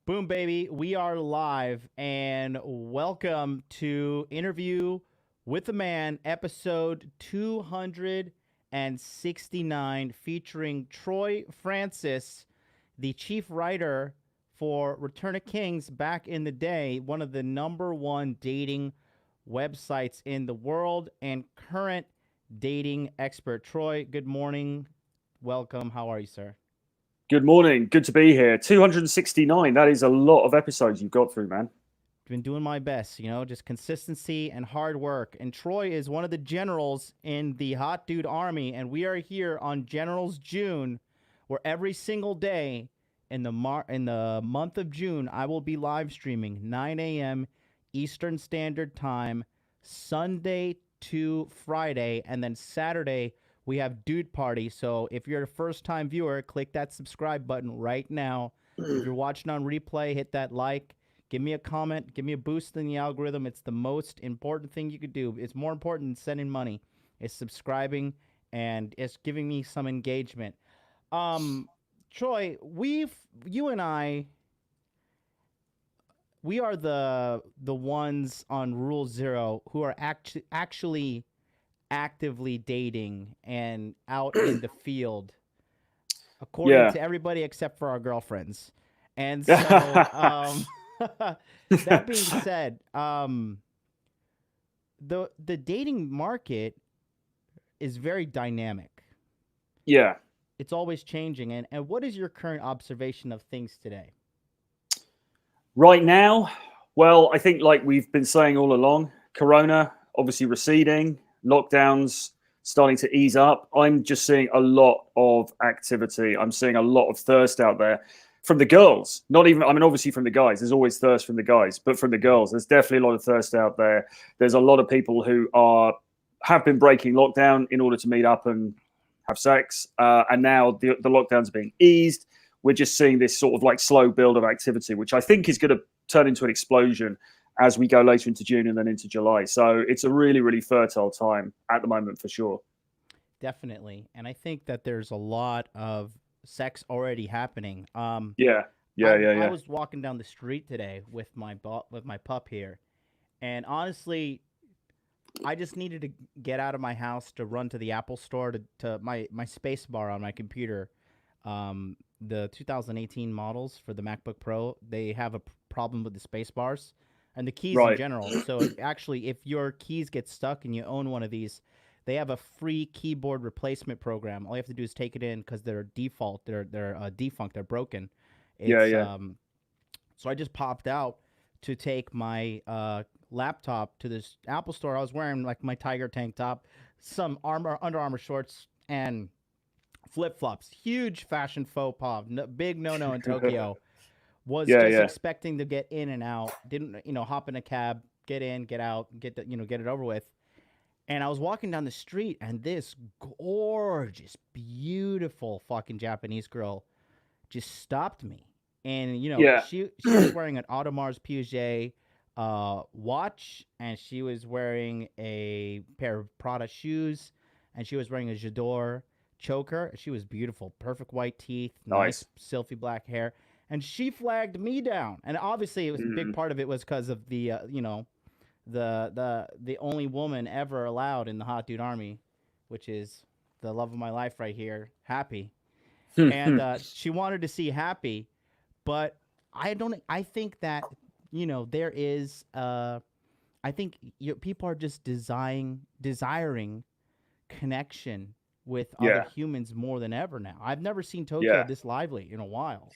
Boom, baby. We are live, and welcome to Interview with the Man, episode 269, featuring Troy Francis, the chief writer for Return of Kings back in the day, one of the number one dating websites in the world, and current dating expert. Troy, good morning. Welcome. How are you, sir? Good morning. Good to be here. 269. That is a lot of episodes you've got through, man. Been doing my best, just consistency and hard work. And Troy is one of the generals in the Hot Dude Army, and we are here on Generals June, where every single day in the month of June, I will be live streaming 9 a.m. Eastern Standard Time, Sunday to Friday, and then Saturday we have Dude Party. So if you're a first-time viewer, click that subscribe button right now. If you're watching on replay, hit that like. Give me a comment. Give me a boost in the algorithm. It's the most important thing you could do. It's more important than sending money. It's subscribing, and it's giving me some engagement. Troy, you and I, we are the ones on Rule Zero who are actually actively dating and out in the field, according to everybody except for our girlfriends. And so, that being said, the dating market is very dynamic. Yeah. It's always changing. And what is your current observation of things today? Right now, well, I think like we've been saying all along, Corona obviously receding, lockdowns starting to ease up. I'm just seeing a lot of activity. I'm seeing a lot of thirst out there from the girls. Obviously from the guys. There's always thirst from the guys, but from the girls, there's definitely a lot of thirst out there. There's a lot of people who have been breaking lockdown in order to meet up and have sex. And now the lockdowns are being eased. We're just seeing this sort of like slow build of activity, which I think is going to turn into an explosion as we go later into June and then into July. So it's a really, really fertile time at the moment for sure. Definitely. And I think that there's a lot of sex already happening. I was walking down the street today with my pup here. And honestly, I just needed to get out of my house to run to the Apple store to my space bar on my computer. The 2018 models for the MacBook Pro, they have a problem with the space bars and the keys in general. So actually, if your keys get stuck and you own one of these, they have a free keyboard replacement program. All you have to do is take it in because they're default. They're defunct. They're broken. So I just popped out to take my laptop to this Apple store. I was wearing like my Tiger tank top, some Under Armour shorts, and flip-flops. Huge fashion faux pas. Big no-no in Tokyo. Was expecting to get in and out. Didn't, hop in a cab, get in, get out, get it over with. And I was walking down the street, and this gorgeous, beautiful fucking Japanese girl just stopped me. And, she was wearing an Audemars Piguet watch, and she was wearing a pair of Prada shoes, and she was wearing a J'adore choker. She was beautiful. Perfect white teeth, nice silky black hair. And she flagged me down. And obviously, it was a big part of it was because of the, the only woman ever allowed in the Hot Dude Army, which is the love of my life right here, Happy. And she wanted to see Happy, but I think that, there is, I think people are just desiring connection with other humans more than ever now. I've never seen Tokyo this lively in a while.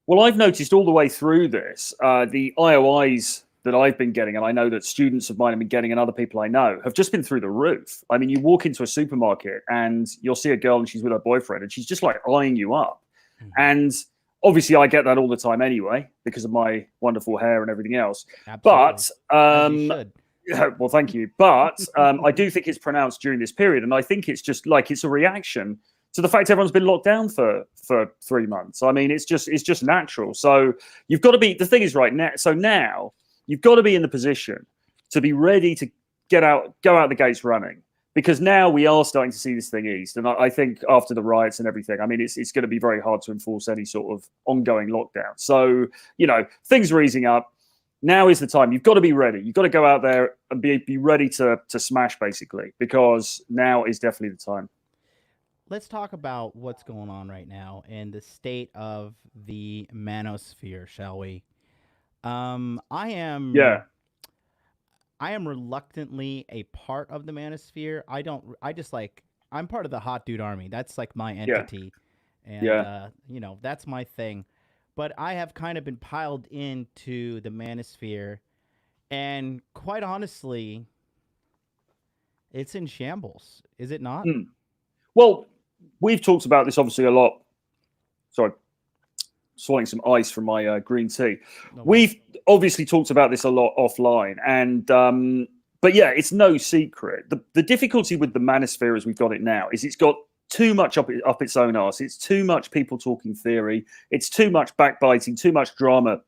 Well, I've noticed all the way through this, the IOIs that I've been getting, and I know that students of mine have been getting, and other people I know, have just been through the roof. I mean, you walk into a supermarket and you'll see a girl and she's with her boyfriend and she's just like eyeing you up. Mm-hmm. And obviously I get that all the time anyway, because of my wonderful hair and everything else. Absolutely. But, well, thank you. But I do think it's pronounced during this period. And I think it's just like, it's a reaction to the fact everyone's been locked down for 3 months. I mean, it's just natural. So you've got to be, the thing is right now, so now you've got to be in the position to be ready to go out the gates running, because now we are starting to see this thing eased. And I think after the riots and everything, I mean, it's going to be very hard to enforce any sort of ongoing lockdown. So, things are easing up. Now is the time. You've got to be ready. You've got to go out there and be ready to smash, basically, because now is definitely the time. Let's talk about what's going on right now and the state of the manosphere, shall we? I am reluctantly a part of the manosphere. I'm part of the hot dude army. That's like my entity. And that's my thing. But I have kind of been piled into the manosphere, and quite honestly, it's in shambles. Is it not? Well, we've talked about this obviously a lot. Sorry, swallowing some ice from my green tea. We've obviously talked about this a lot offline, and but yeah, it's no secret. The difficulty with the manosphere as we've got it now is it's got too much up its own arse. It's too much people talking theory. It's too much backbiting, too much drama.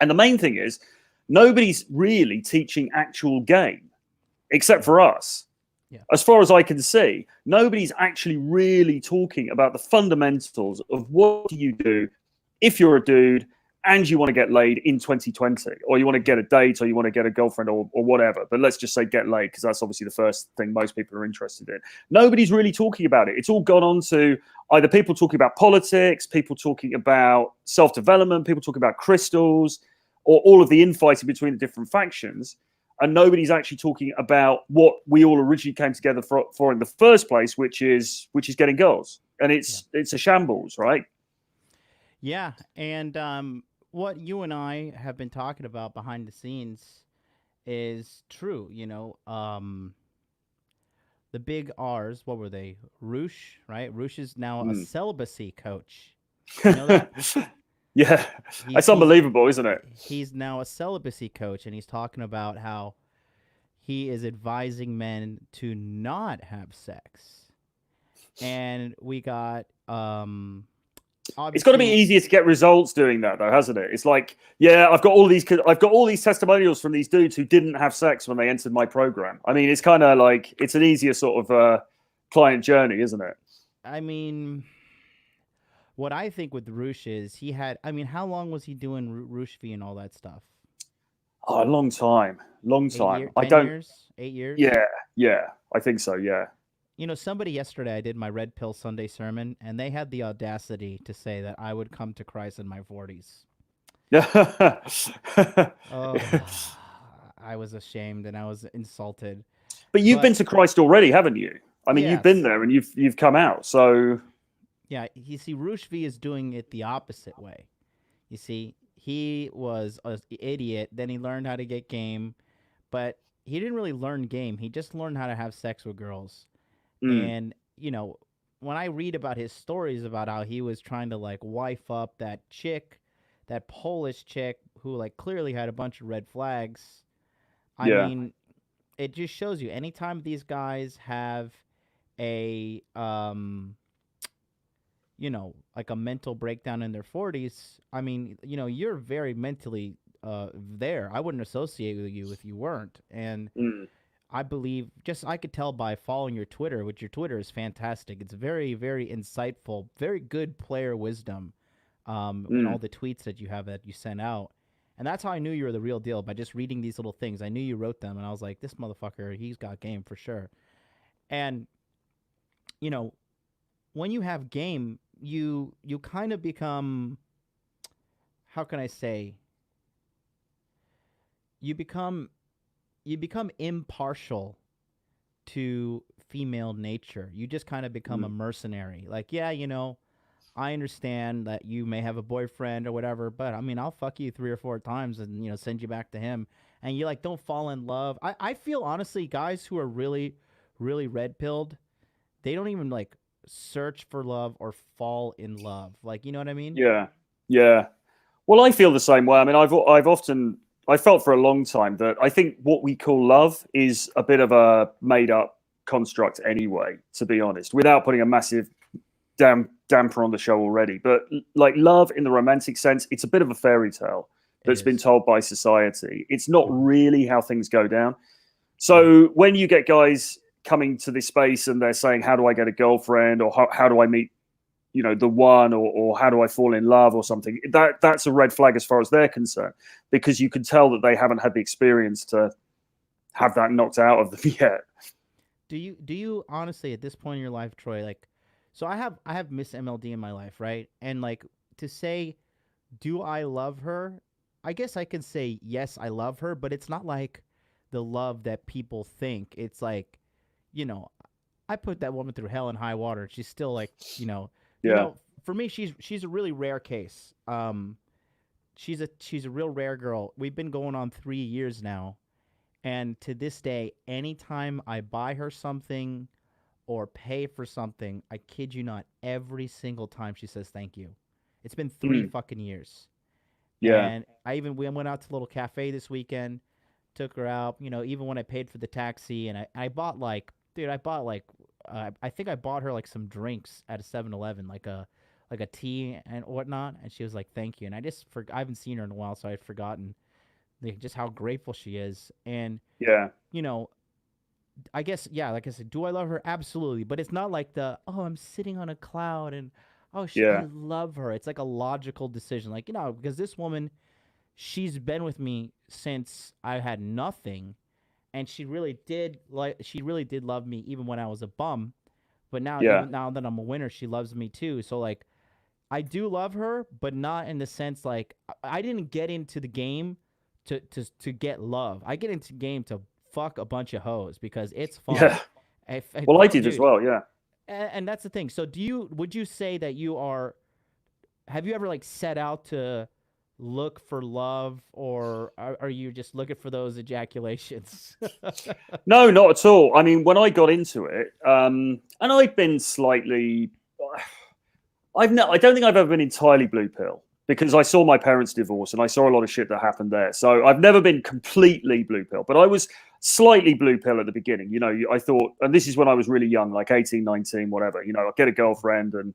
And the main thing is nobody's really teaching actual game except for us. Yeah. As far as I can see, nobody's actually really talking about the fundamentals of what do you do if you're a dude and you want to get laid in 2020, or you want to get a date, or you want to get a girlfriend, or whatever. But let's just say get laid, because that's obviously the first thing most people are interested in. Nobody's really talking about it. It's all gone on to either people talking about politics, people talking about self-development, people talking about crystals, or all of the infighting between the different factions. And nobody's actually talking about what we all originally came together for in the first place, which is getting girls. And it's a shambles, right? Yeah, and what you and I have been talking about behind the scenes is true. The big R's, what were they? Roosh, right? Roosh is now a celibacy coach. You know that? Yeah, that's unbelievable, isn't it? He's now a celibacy coach, and he's talking about how he is advising men to not have sex. And we got it's got to be easier to get results doing that, though, hasn't it? It's like, yeah, I've got all these testimonials from these dudes who didn't have sex when they entered my program. I mean, it's kind of like it's an easier sort of client journey, isn't it? I mean, what I think with Roosh is how long was he doing Roosh V and all that stuff? Oh, a long time. 10 years? 8 years? Yeah, I think so, yeah. Somebody yesterday, I did my Red Pill Sunday sermon, and they had the audacity to say that I would come to Christ in my 40s. I was ashamed and I was insulted. But you've been to Christ already, haven't you? I mean, You've been there and you've come out, so... Yeah, you see, Roosh V is doing it the opposite way. You see, he was an idiot, then he learned how to get game, but he didn't really learn game. He just learned how to have sex with girls. And, when I read about his stories about how he was trying to, like, wife up that chick, that Polish chick who, like, clearly had a bunch of red flags, I mean, it just shows you anytime these guys have a, like a mental breakdown in their 40s, I mean, you're very mentally there. I wouldn't associate with you if you weren't. And I believe, I could tell by following your Twitter, which your Twitter is fantastic. It's very, very insightful, very good player wisdom in all the tweets that you have that you sent out. And that's how I knew you were the real deal, by just reading these little things. I knew you wrote them, and I was like, this motherfucker, he's got game for sure. And, when you have game, you kind of become, how can I say, you become impartial to female nature. You just kind of become a mercenary. Like, yeah, I understand that you may have a boyfriend or whatever, but I mean, I'll fuck you 3 or 4 times and, send you back to him. And you like, don't fall in love. I feel honestly, guys who are really, really red pilled, they don't even like search for love or fall in love. Like, you know what I mean? Yeah. Well, I feel the same way. I mean, I felt for a long time that I think what we call love is a bit of a made up construct anyway, to be honest, without putting a massive damper on the show already. But like love in the romantic sense, it's a bit of a fairy tale that's been told by society. It's not really how things go down. So when you get guys coming to this space and they're saying, how do I get a girlfriend, or how do I meet, the one, or how do I fall in love or something, that's a red flag as far as they're concerned, because you can tell that they haven't had the experience to have that knocked out of them yet. Do you honestly, at this point in your life, Troy, like, so I have Miss MLD in my life, right? And like, to say, do I love her? I guess I can say yes, I love her, but it's not like the love that people think. It's like, I put that woman through hell and high water. She's still like, for me, she's a really rare case. She's a real rare girl. We've been going on 3 years now, and to this day, anytime I buy her something or pay for something, I kid you not, every single time she says thank you. It's been 3 fucking years. Yeah. And we went out to a little cafe this weekend, took her out, even when I paid for the taxi, and I bought like, dude, I think I bought her like some drinks at a 7-Eleven, like a tea and whatnot, and she was like, thank you. And I haven't seen her in a while, so I had forgotten just how grateful she is. And, I guess, yeah, like I said, do I love her? Absolutely. But it's not like I'm sitting on a cloud and, I love her. It's like a logical decision. Like, because this woman, she's been with me since I had nothing. And she really did love me even when I was a bum. But now, even now that I'm a winner, she loves me too. So like, I do love her, but not in the sense like I didn't get into the game to get love. I get into the game to fuck a bunch of hoes because it's fun. Yeah. I did as well. Yeah. And that's the thing. So would you say that have you ever like set out to look for love, or are you just looking for those ejaculations? No, not at all. I mean, when I got into it, and I've been slightly, I don't think I've ever been entirely blue pill, because I saw my parents divorce and I saw a lot of shit that happened there. So I've never been completely blue pill, but I was slightly blue pill at the beginning. I thought, and this is when I was really young, like 18, 19, whatever, I'd get a girlfriend and,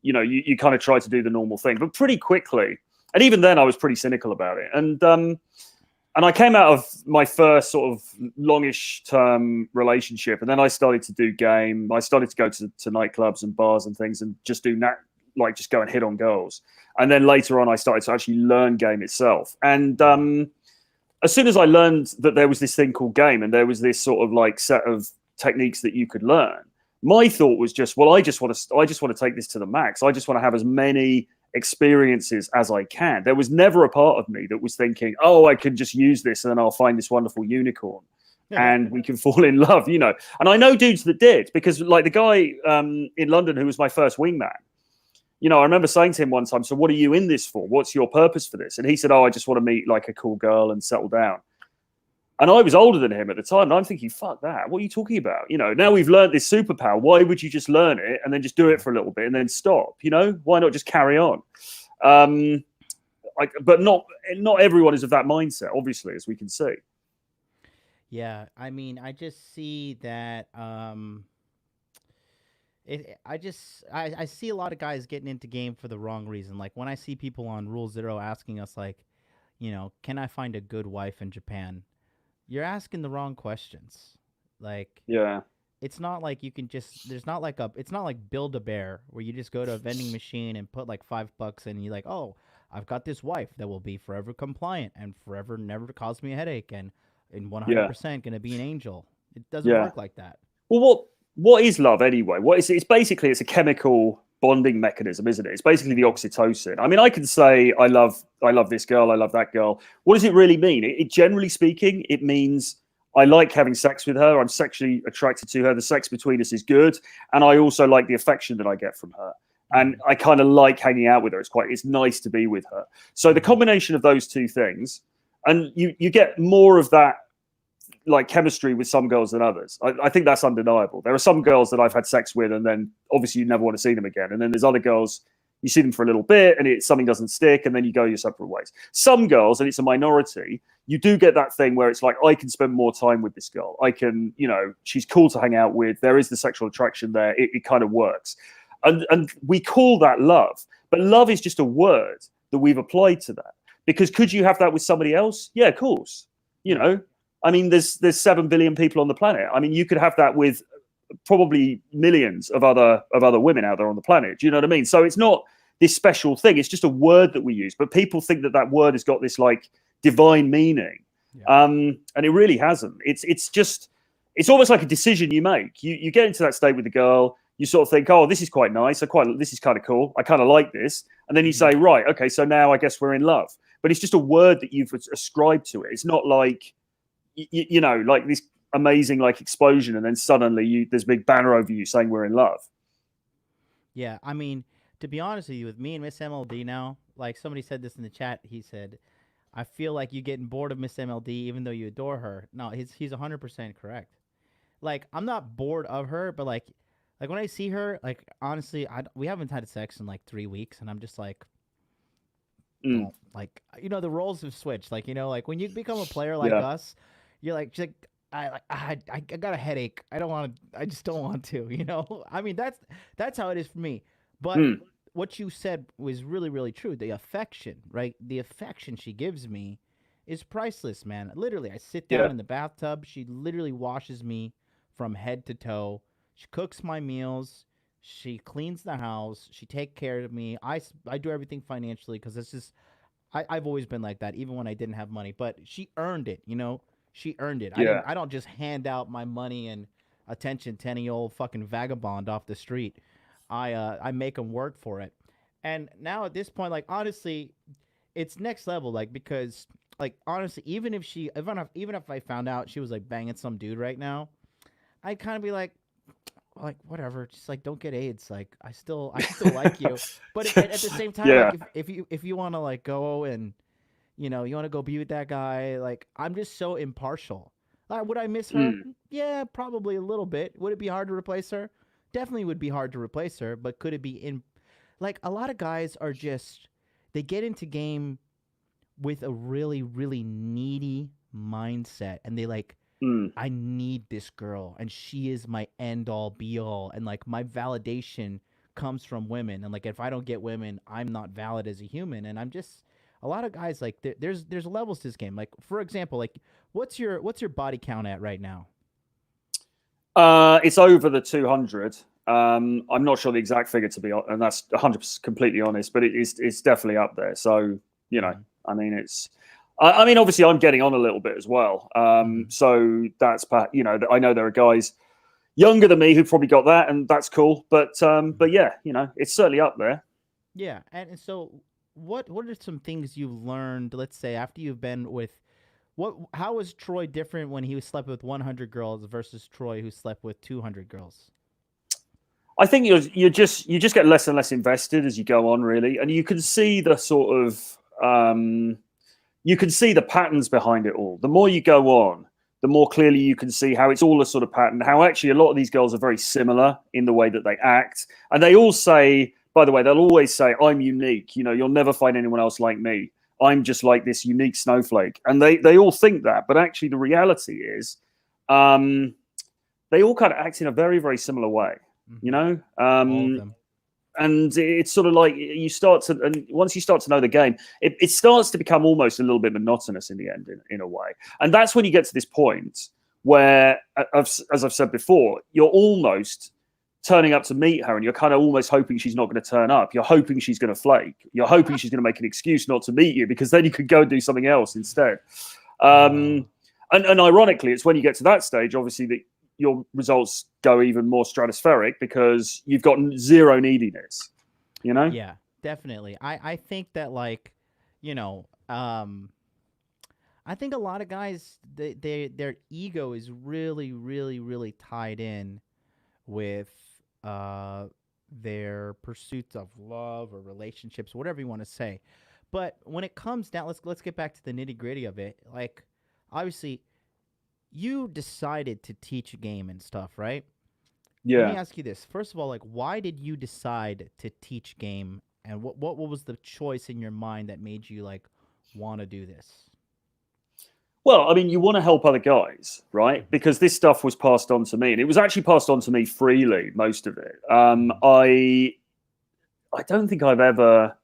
you kind of try to do the normal thing, but pretty quickly. And even then I was pretty cynical about it. And I came out of my first sort of longish term relationship. And then I started to do game. I started to go to nightclubs and bars and things and just do just go and hit on girls. And then later on, I started to actually learn game itself. And as soon as I learned that there was this thing called game and there was this sort of like set of techniques that you could learn, my thought was just, well, I just want to take this to the max. I just want to have as many experiences as I can. There was never a part of me that was thinking, I can just use this and then I'll find this wonderful unicorn and we can fall in love, And I know dudes that did, because like the guy in London who was my first wingman, I remember saying to him one time, so what are you in this for? What's your purpose for this? And he said, I just want to meet like a cool girl and settle down. And I was older than him at the time. And I'm thinking, fuck that. What are you talking about? Now we've learned this superpower. Why would you just learn it and then just do it for a little bit and then stop? Why not just carry on? But not everyone is of that mindset, obviously, as we can see. Yeah. I mean, I just see that, I see a lot of guys getting into game for the wrong reason. Like when I see people on Rule Zero asking us like, can I find a good wife in Japan? You're asking the wrong questions. Like, yeah, it's not like you can just, it's not like Build-A-Bear where you just go to a vending machine and put like $5 and you're like, I've got this wife that will be forever compliant and forever never cause me a headache and 100% going to be an angel. It doesn't work like that. Well, what is love anyway? It's basically, it's a chemical bonding mechanism, isn't it? It's basically the oxytocin. I mean, I can say I love this girl, I love that girl. What does it really mean? It generally speaking, it means I like having sex with her. I'm sexually attracted to her. The sex between us is good, and I also like the affection that I get from her. And I kind of like hanging out with her. It's nice to be with her. So the combination of those two things, and you get more of that like chemistry with some girls than others. I think that's undeniable. There are some girls that I've had sex with and then obviously you never want to see them again. And then there's other girls, you see them for a little bit and something doesn't stick and then you go your separate ways. Some girls, and it's a minority, you do get that thing where it's like, I can spend more time with this girl. I can, she's cool to hang out with. There is the sexual attraction there. It kind of works. And we call that love. But love is just a word that we've applied to that. Because could you have that with somebody else? Yeah, of course. I mean, there's 7 billion people on the planet. I mean, you could have that with probably millions of other women out there on the planet. Do you know what I mean? So it's not this special thing. It's just a word that we use, but people think that word has got this like divine meaning, and it really hasn't. It's almost like a decision you make. You get into that state with the girl. You sort of think, oh, this is quite nice. This is kind of cool. I kind of like this. And then you say, right, okay, so now I guess we're in love. But it's just a word that you've ascribed to it. It's not like, you know, like this amazing like explosion, and then suddenly there's a big banner over you saying we're in love. Yeah, I mean, to be honest with you, with me and Miss MLD now, like somebody said this in the chat, he said, I feel like you're getting bored of Miss MLD even though you adore her. No, he's 100% correct. Like, I'm not bored of her, but like when I see her, like, honestly, we haven't had sex in like 3 weeks, and I'm just like, like, you know, the roles have switched. Like, you know, like when you become a player like us, you're like, I got a headache. I just don't want to, you know? I mean, that's how it is for me. But what you said was really, really true. The affection, right? The affection she gives me is priceless, man. Literally, I sit down in the bathtub. She literally washes me from head to toe. She cooks my meals. She cleans the house. She takes care of me. I do everything financially because it's just, I've always been like that, even when I didn't have money. But she earned it, you know? She earned it. I don't just hand out my money and attention to any old fucking vagabond off the street. I make them work for it. And now at this point, like, honestly, it's next level. Like, because, like, honestly, even if I found out she was like banging some dude right now, I'd kind of be like, whatever, just like, don't get AIDS. Like, I still like you. But at the same time, like, if you want to like go and, you know, you want to go be with that guy, like, I'm just so impartial. Would I miss her? Yeah, probably a little bit. Would it be hard to replace her? Definitely would be hard to replace her, but could it be like, a lot of guys are just, they get into game with a really, really needy mindset, and they like, I need this girl, and she is my end all be all, and like my validation comes from women, and like if I don't get women, I'm not valid as a human, and I'm just, a lot of guys, like, there's levels to this game. Like, for example, like, what's your body count at right now? It's over the 200. I'm not sure the exact figure, to be honest, and that's 100% completely honest, but it's definitely up there. So, you know, I mean, I mean, obviously I'm getting on a little bit as well. So that's, you know, I know there are guys younger than me who probably got that, and that's cool. But yeah, you know, it's certainly up there. Yeah. And so what are some things you've learned, let's say, after you've been with, how was Troy different when he slept with 100 girls versus Troy who slept with 200 girls? I think you just get less and less invested as you go on, really, and you can see the sort of you can see the patterns behind it all. The more you go on, the more clearly you can see how it's all a sort of pattern. How actually a lot of these girls are very similar in the way that they act, and they all say, by the way, they'll always say, "I'm unique. You know, you'll never find anyone else like me. I'm just like this unique snowflake." And they all think that, but actually the reality is, they all kind of act in a very, very similar way. You know, all of them. And it's sort of like and once you start to know the game, it starts to become almost a little bit monotonous in the end, in a way. And that's when you get to this point where, as I've said before, you're almost turning up to meet her, and you're kind of almost hoping she's not going to turn up. You're hoping she's going to flake. You're hoping she's going to make an excuse not to meet you, because then you could go and do something else instead. And ironically, it's when you get to that stage, obviously, that your results go even more stratospheric, because you've got zero neediness, you know? Yeah, definitely. I think that, like, you know, I think a lot of guys, their ego is really, really, really tied in with their pursuits of love or relationships, whatever you want to say. But when it comes down, let's get back to the nitty gritty of it. Like, obviously, you decided to teach a game and stuff, right? Yeah. Let me ask you this. First of all, like, why did you decide to teach game, and what was the choice in your mind that made you, like, want to do this? Well, I mean, you want to help other guys, right? Because this stuff was passed on to me, and it was actually passed on to me freely, most of it. I don't think I've ever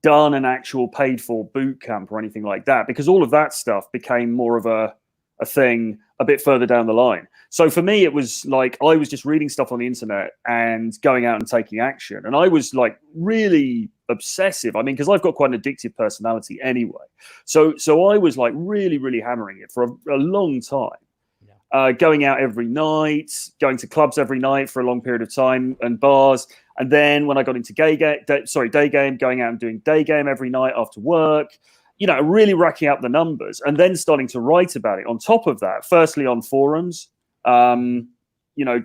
done an actual paid for boot camp or anything like that, because all of that stuff became more of a a thing a bit further down the line. So for me, it was like I was just reading stuff on the internet and going out and taking action. And I was like really obsessive. I mean, because I've got quite an addictive personality anyway. So I was like really, really hammering it for a long time. Going out every night, going to clubs every night for a long period of time and bars. And then when I got into day game, going out and doing day game every night after work, you know, really racking up the numbers and then starting to write about it. On top of that, firstly on forums, you know,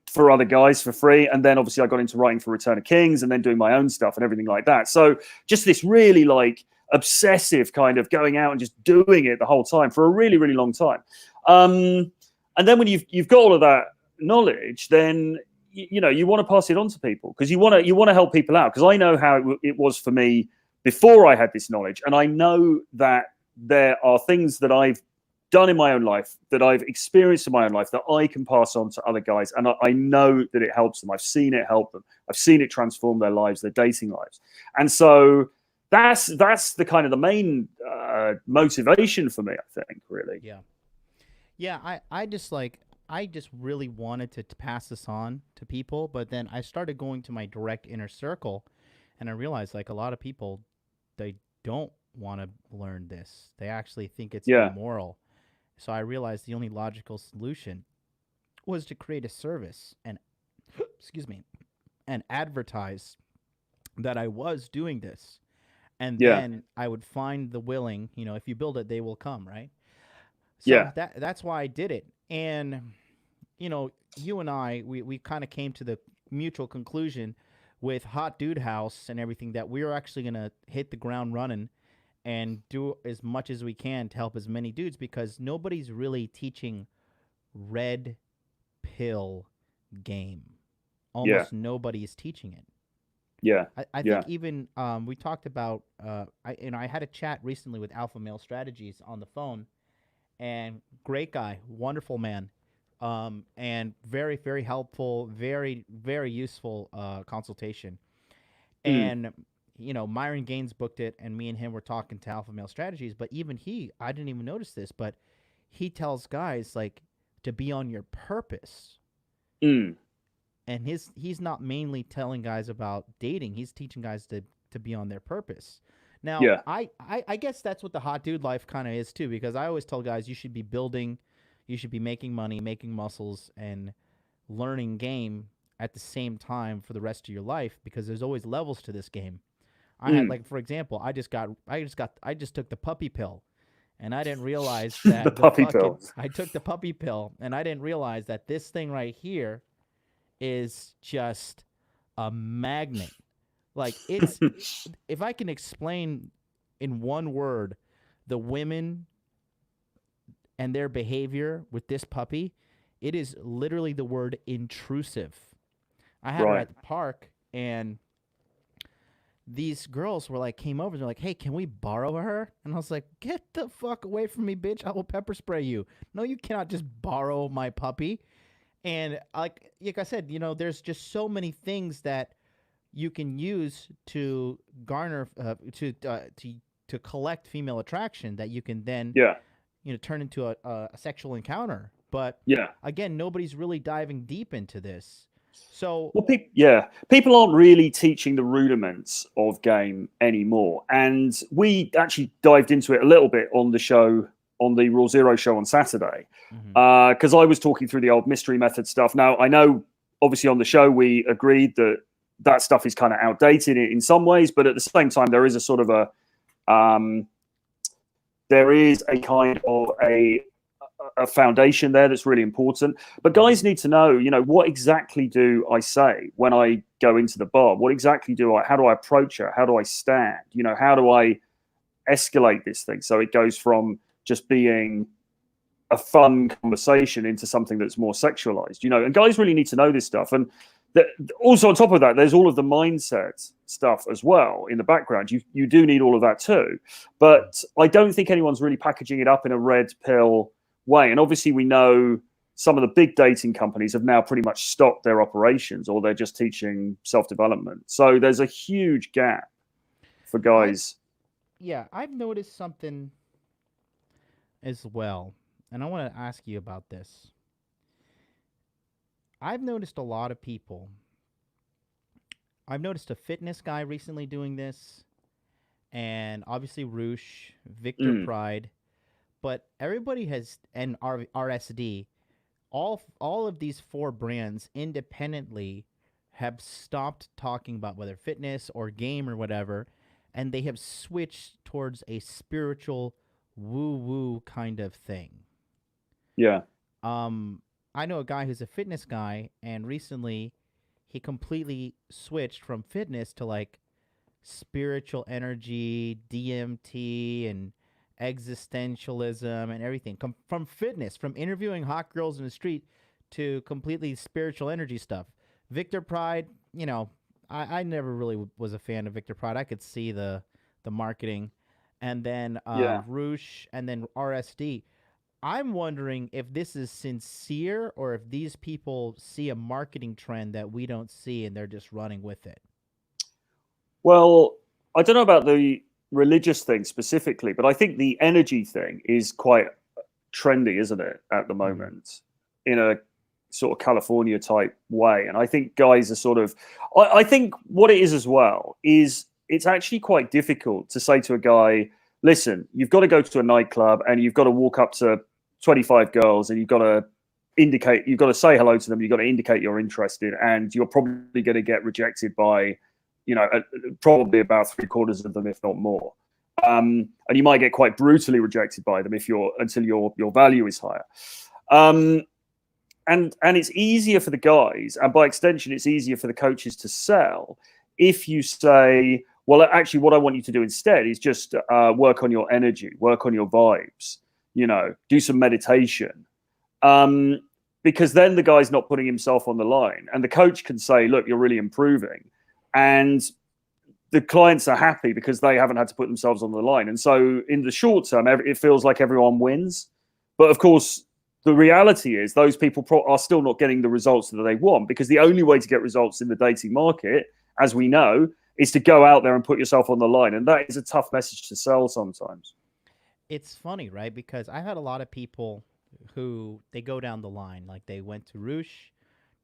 for other guys for free. And then obviously I got into writing for Return of Kings and then doing my own stuff and everything like that. So just this really like obsessive kind of going out and just doing it the whole time for a really, really long time. And then when you've got all of that knowledge, then you know you want to pass it on to people because you want to help people out. Because I know how it was for me before I had this knowledge, and I know that there are things that I've done in my own life, that I've experienced in my own life, that I can pass on to other guys, and I know that it helps them. I've seen it help them. I've seen it transform their lives, their dating lives, and so that's the kind of the main motivation for me. I think really. Yeah, I just really wanted to pass this on to people, but then I started going to my direct inner circle, and I realized like a lot of people, they don't want to learn this. They actually think it's immoral. So I realized the only logical solution was to create a service and, excuse me, and advertise that I was doing this, and then I would find the willing. You know, if you build it, they will come, right? So that's why I did it. And, you know, you and I, we kind of came to the mutual conclusion with Hot Dude House and everything that we're actually going to hit the ground running and do as much as we can to help as many dudes, because nobody's really teaching red pill game. Almost nobody is teaching it. I think even we talked about, I had a chat recently with Alpha Male Strategies on the phone. And great guy, wonderful man, and very, very helpful, very, very useful consultation. And, you know, Myron Gaines booked it, and me and him were talking to Alpha Male Strategies. But even I didn't even notice this, but he tells guys, like, to be on your purpose. And he's not mainly telling guys about dating. He's teaching guys to be on their purpose. Now, I guess that's what the hot dude life kind of is too, because I always tell guys you should be building, you should be making money, making muscles, and learning game at the same time for the rest of your life, because there's always levels to this game. I had, like, for example, I just took the puppy pill, and I didn't realize that I took the puppy pill, and I didn't realize that this thing right here is just a magnet. Like, it's if I can explain in one word the women and their behavior with this puppy, it is literally the word intrusive. I had her at the park, and these girls came over and they're like, "Hey, can we borrow her?" And I was like, "Get the fuck away from me, bitch. I will pepper spray you. No, you cannot just borrow my puppy." And like I said, you know, there's just so many things that you can use to garner to collect female attraction that you can then you know, turn into a sexual encounter. But again, nobody's really diving deep into this. So people aren't really teaching the rudiments of game anymore, and we actually dived into it a little bit on the show, on the Rule Zero show on Saturday, because I was talking through the old mystery method stuff. Now, I know obviously on the show we agreed that stuff is kind of outdated in some ways, but at the same time, there is a sort of a foundation there that's really important. But guys need to know, you know, what exactly do I say when I go into the bar? What exactly how do I approach her? How do I stand? You know, how do I escalate this thing so it goes from just being a fun conversation into something that's more sexualized, you know? And guys really need to know this stuff. And also on top of that, there's all of the mindset stuff as well in the background. You do need all of that too, but I don't think anyone's really packaging it up in a red pill way. And obviously we know some of the big dating companies have now pretty much stopped their operations, or they're just teaching self-development. So there's a huge gap for guys. I've noticed something as well. and I want to ask you about this. I've noticed a lot of people. I've noticed a fitness guy recently doing this, and obviously Roosh, Victor Pride, but everybody has, and RSD, all of these four brands independently have stopped talking about whether fitness or game or whatever, and they have switched towards a spiritual woo-woo kind of thing. Yeah. I know a guy who's a fitness guy, and recently he completely switched from fitness to like spiritual energy, DMT, and existentialism and everything. From fitness, from interviewing hot girls in the street to completely spiritual energy stuff. Victor Pride, you know, I never really was a fan of Victor Pride. I could see the marketing. And then Roosh, and then RSD. I'm wondering if this is sincere or if these people see a marketing trend that we don't see and they're just running with it. Well, I don't know about the religious thing specifically, but I think the energy thing is quite trendy, isn't it, at the moment, in a sort of California type way. And I think guys are sort of, I think what it is as well is it's actually quite difficult to say to a guy, listen, you've got to go to a nightclub and you've got to walk up to 25 girls and you've got to say hello to them. You've got to indicate you're interested, and you're probably going to get rejected by, you know, probably about 3/4 of them, if not more. And you might get quite brutally rejected by them until your value is higher. And it's easier for the guys, and by extension, it's easier for the coaches to sell if you say, well, actually, what I want you to do instead is just work on your energy, work on your vibes, you know, do some meditation. Because then the guy's not putting himself on the line, and the coach can say, look, you're really improving. And the clients are happy because they haven't had to put themselves on the line. And so in the short term, it feels like everyone wins. But of course, the reality is those people are still not getting the results that they want, because the only way to get results in the dating market, as we know, is to go out there and put yourself on the line. And that is a tough message to sell sometimes. It's funny, right? Because I've had a lot of people who they go down the line. Like they went to Roosh,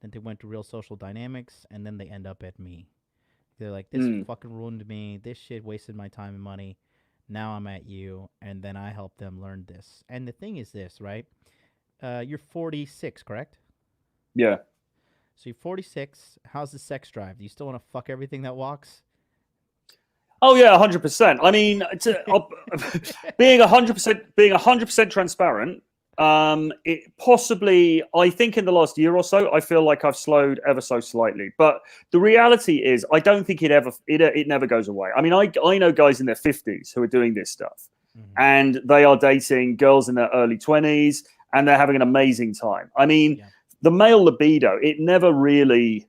then they went to Real Social Dynamics, and then they end up at me. They're like, this fucking ruined me. This shit wasted my time and money. Now I'm at you. And then I help them learn this. And the thing is this, right? You're 46, correct? Yeah. So you're 46. How's the sex drive? Do you still want to fuck everything that walks? Oh yeah, 100%. I mean, being 100% transparent. It possibly, I think in the last year or so, I feel like I've slowed ever so slightly. But the reality is, I don't think it never goes away. I mean, I know guys in their 50s who are doing this stuff, and they are dating girls in their early 20s, and they're having an amazing time. I mean, the male libido, it never really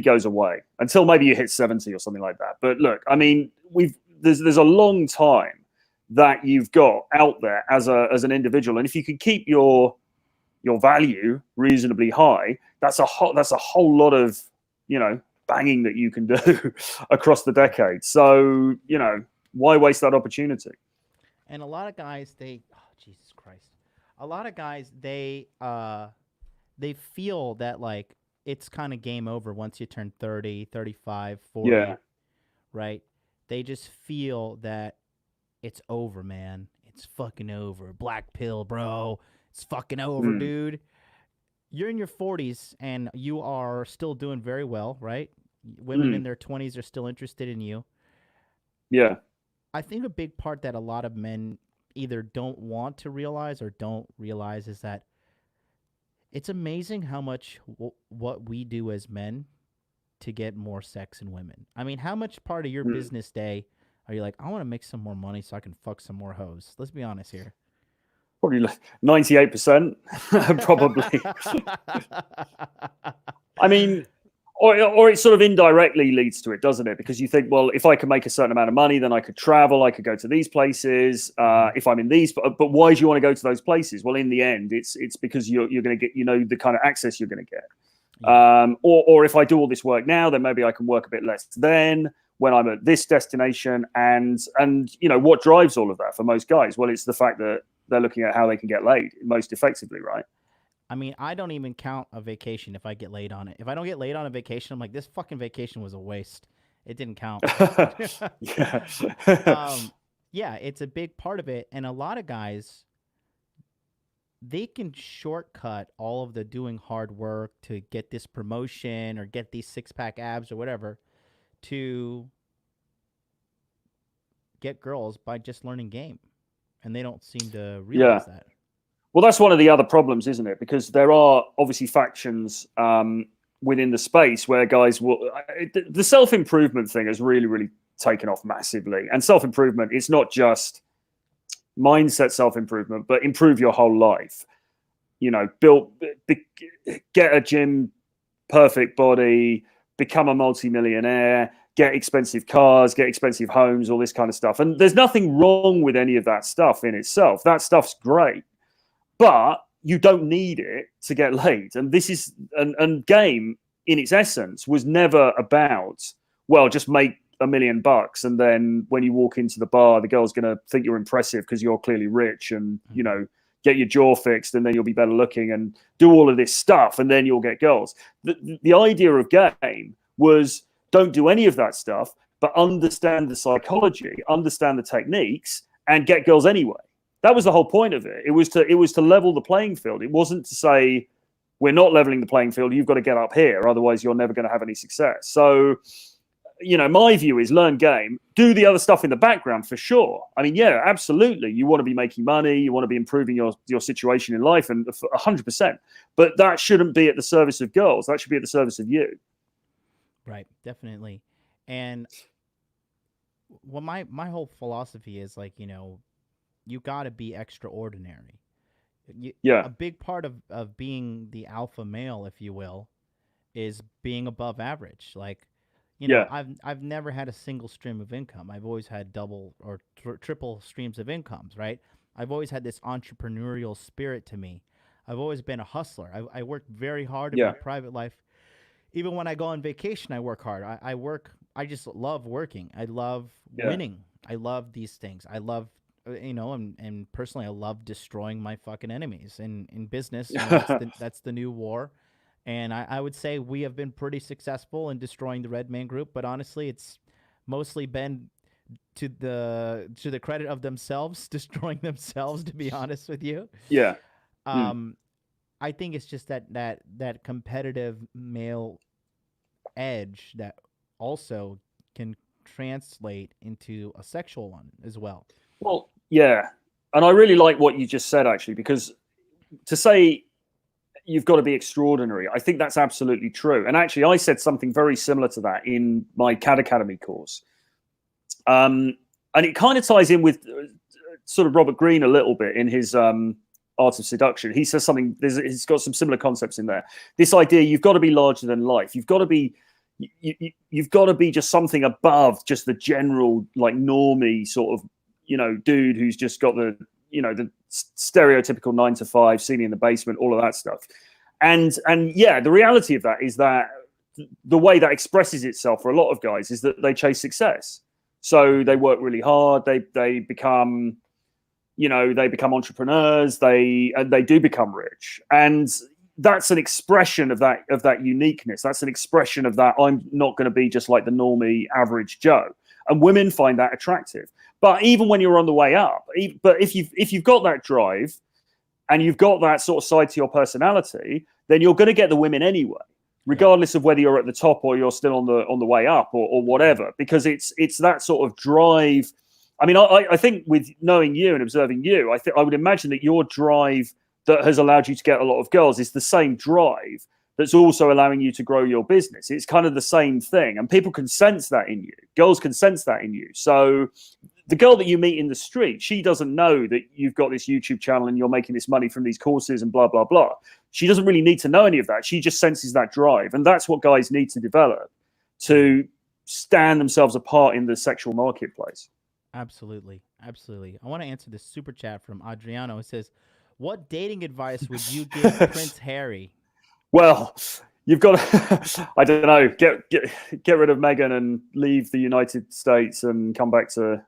goes away until maybe you hit 70 or something like that. But look, I mean, there's a long time that you've got out there as an individual, and if you can keep your value reasonably high, that's a whole lot of, you know, banging that you can do across the decade. So, you know, why waste that opportunity? And a lot of guys, Jesus Christ, a lot of guys they feel that like it's kind of game over once you turn 30, 35, 40, right? They just feel that it's over, man. It's fucking over. Black pill, bro. It's fucking over, dude. You're in your 40s and you are still doing very well, right? Women in their 20s are still interested in you. Yeah. I think a big part that a lot of men either don't want to realize or don't realize is that it's amazing how much what we do as men to get more sex in women. I mean, how much part of your business day are you like, I want to make some more money so I can fuck some more hoes? Let's be honest here. Probably 98%, probably. I mean, or it sort of indirectly leads to it, doesn't it? Because you think, well, if I can make a certain amount of money, then I could travel, I could go to these places. If I'm in these, but why do you want to go to those places? Well, in the end, it's because you're going to get, you know, the kind of access you're going to get. Or if I do all this work now, then maybe I can work a bit less then when I'm at this destination. And you know, what drives all of that for most guys? Well, it's the fact that they're looking at how they can get laid most effectively, right? I mean, I don't even count a vacation if I get laid on it. If I don't get laid on a vacation, I'm like, this fucking vacation was a waste. It didn't count. Yeah. Yeah, it's a big part of it. And a lot of guys, they can shortcut all of the doing hard work to get this promotion or get these six-pack abs or whatever to get girls by just learning game. And they don't seem to realize that. Well, that's one of the other problems, isn't it? Because there are obviously factions within the space where guys will... The self-improvement thing has really, really taken off massively. And self-improvement, it's not just mindset self-improvement, but improve your whole life. You know, get a gym, perfect body, become a multi-millionaire, get expensive cars, get expensive homes, all this kind of stuff. And there's nothing wrong with any of that stuff in itself. That stuff's great. But you don't need it to get laid. And this is, and game in its essence was never about, well, just make $1 million and then when you walk into the bar, the girl's going to think you're impressive because you're clearly rich and, you know, get your jaw fixed and then you'll be better looking and do all of this stuff and then you'll get girls. The idea of game was don't do any of that stuff, but understand the psychology, understand the techniques and get girls anyway. That was the whole point of it. It was to level the playing field. It wasn't to say, we're not leveling the playing field. You've got to get up here. Otherwise, you're never going to have any success. So, you know, my view is learn game, do the other stuff in the background for sure. I mean, yeah, absolutely. You want to be making money. You want to be improving your situation in life and 100%. But that shouldn't be at the service of girls. That should be at the service of you. Right. Definitely. And well, my whole philosophy is like, you know, you got to be extraordinary. A big part of being the alpha male, if you will, is being above average. Like, you know, I've never had a single stream of income. I've always had double or triple streams of incomes, right? I've always had this entrepreneurial spirit to me. I've always been a hustler. I work very hard in my private life. Even when I go on vacation, I work hard. I just love working. I love winning. I love these things. I love, you know, and personally, I love destroying my fucking enemies. In business, you know, that's the new war. And I would say we have been pretty successful in destroying the Red Man Group, but honestly, it's mostly been to the credit of themselves, destroying themselves, to be honest with you. Yeah. I think it's just that competitive male edge that also can translate into a sexual one as well. Well, yeah. And I really like what you just said, actually, because to say you've got to be extraordinary, I think that's absolutely true. And actually, I said something very similar to that in my CAD Academy course. And it kind of ties in with sort of Robert Greene a little bit in his Art of Seduction. He says something, he's got some similar concepts in there. This idea, you've got to be larger than life. You've got to be just something above just the general, like, normie sort of, you know, dude who's just got the, you know, the stereotypical 9-to-5, sitting in the basement, all of that stuff. And yeah, the reality of that is that the way that expresses itself for a lot of guys is that they chase success. So they work really hard. They become, you know, they become entrepreneurs. They do become rich. And that's an expression of that uniqueness. That's an expression of that. I'm not going to be just like the normie average Joe. And women find that attractive. But even when you're on the way up, but if you've got that drive and you've got that sort of side to your personality, then you're going to get the women anyway, regardless of whether you're at the top or you're still on the way up or whatever, because it's that sort of drive. I mean, I think with knowing you and observing you, I would imagine that your drive that has allowed you to get a lot of girls is the same drive that's also allowing you to grow your business. It's kind of the same thing. And people can sense that in you. Girls can sense that in you. So the girl that you meet in the street, she doesn't know that you've got this YouTube channel and you're making this money from these courses and blah, blah, blah. She doesn't really need to know any of that. She just senses that drive. And that's what guys need to develop to stand themselves apart in the sexual marketplace. Absolutely. Absolutely. I want to answer this super chat from Adriano. It says, what dating advice would you give Prince Harry? Well, You've got to, I don't know, get rid of Meghan and leave the United States and come back to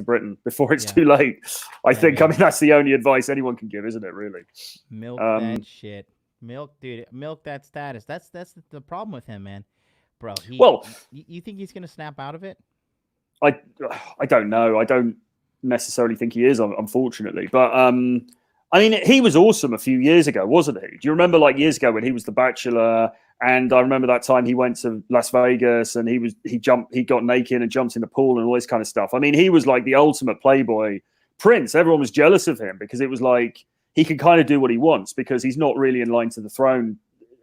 Britain before it's too late. I think. Man. I mean, that's the only advice anyone can give, isn't it? Really. Milk that shit. Milk, dude. Milk that status. That's the problem with him, man. Bro. You think he's gonna snap out of it? I don't know. I don't necessarily think he is, unfortunately. But I mean, he was awesome a few years ago, wasn't he? Do you remember like years ago when he was The Bachelor? And I remember that time he went to Las Vegas and he got naked and jumped in the pool and all this kind of stuff. I mean, he was like the ultimate playboy prince. Everyone was jealous of him because it was like he can kind of do what he wants because he's not really in line to the throne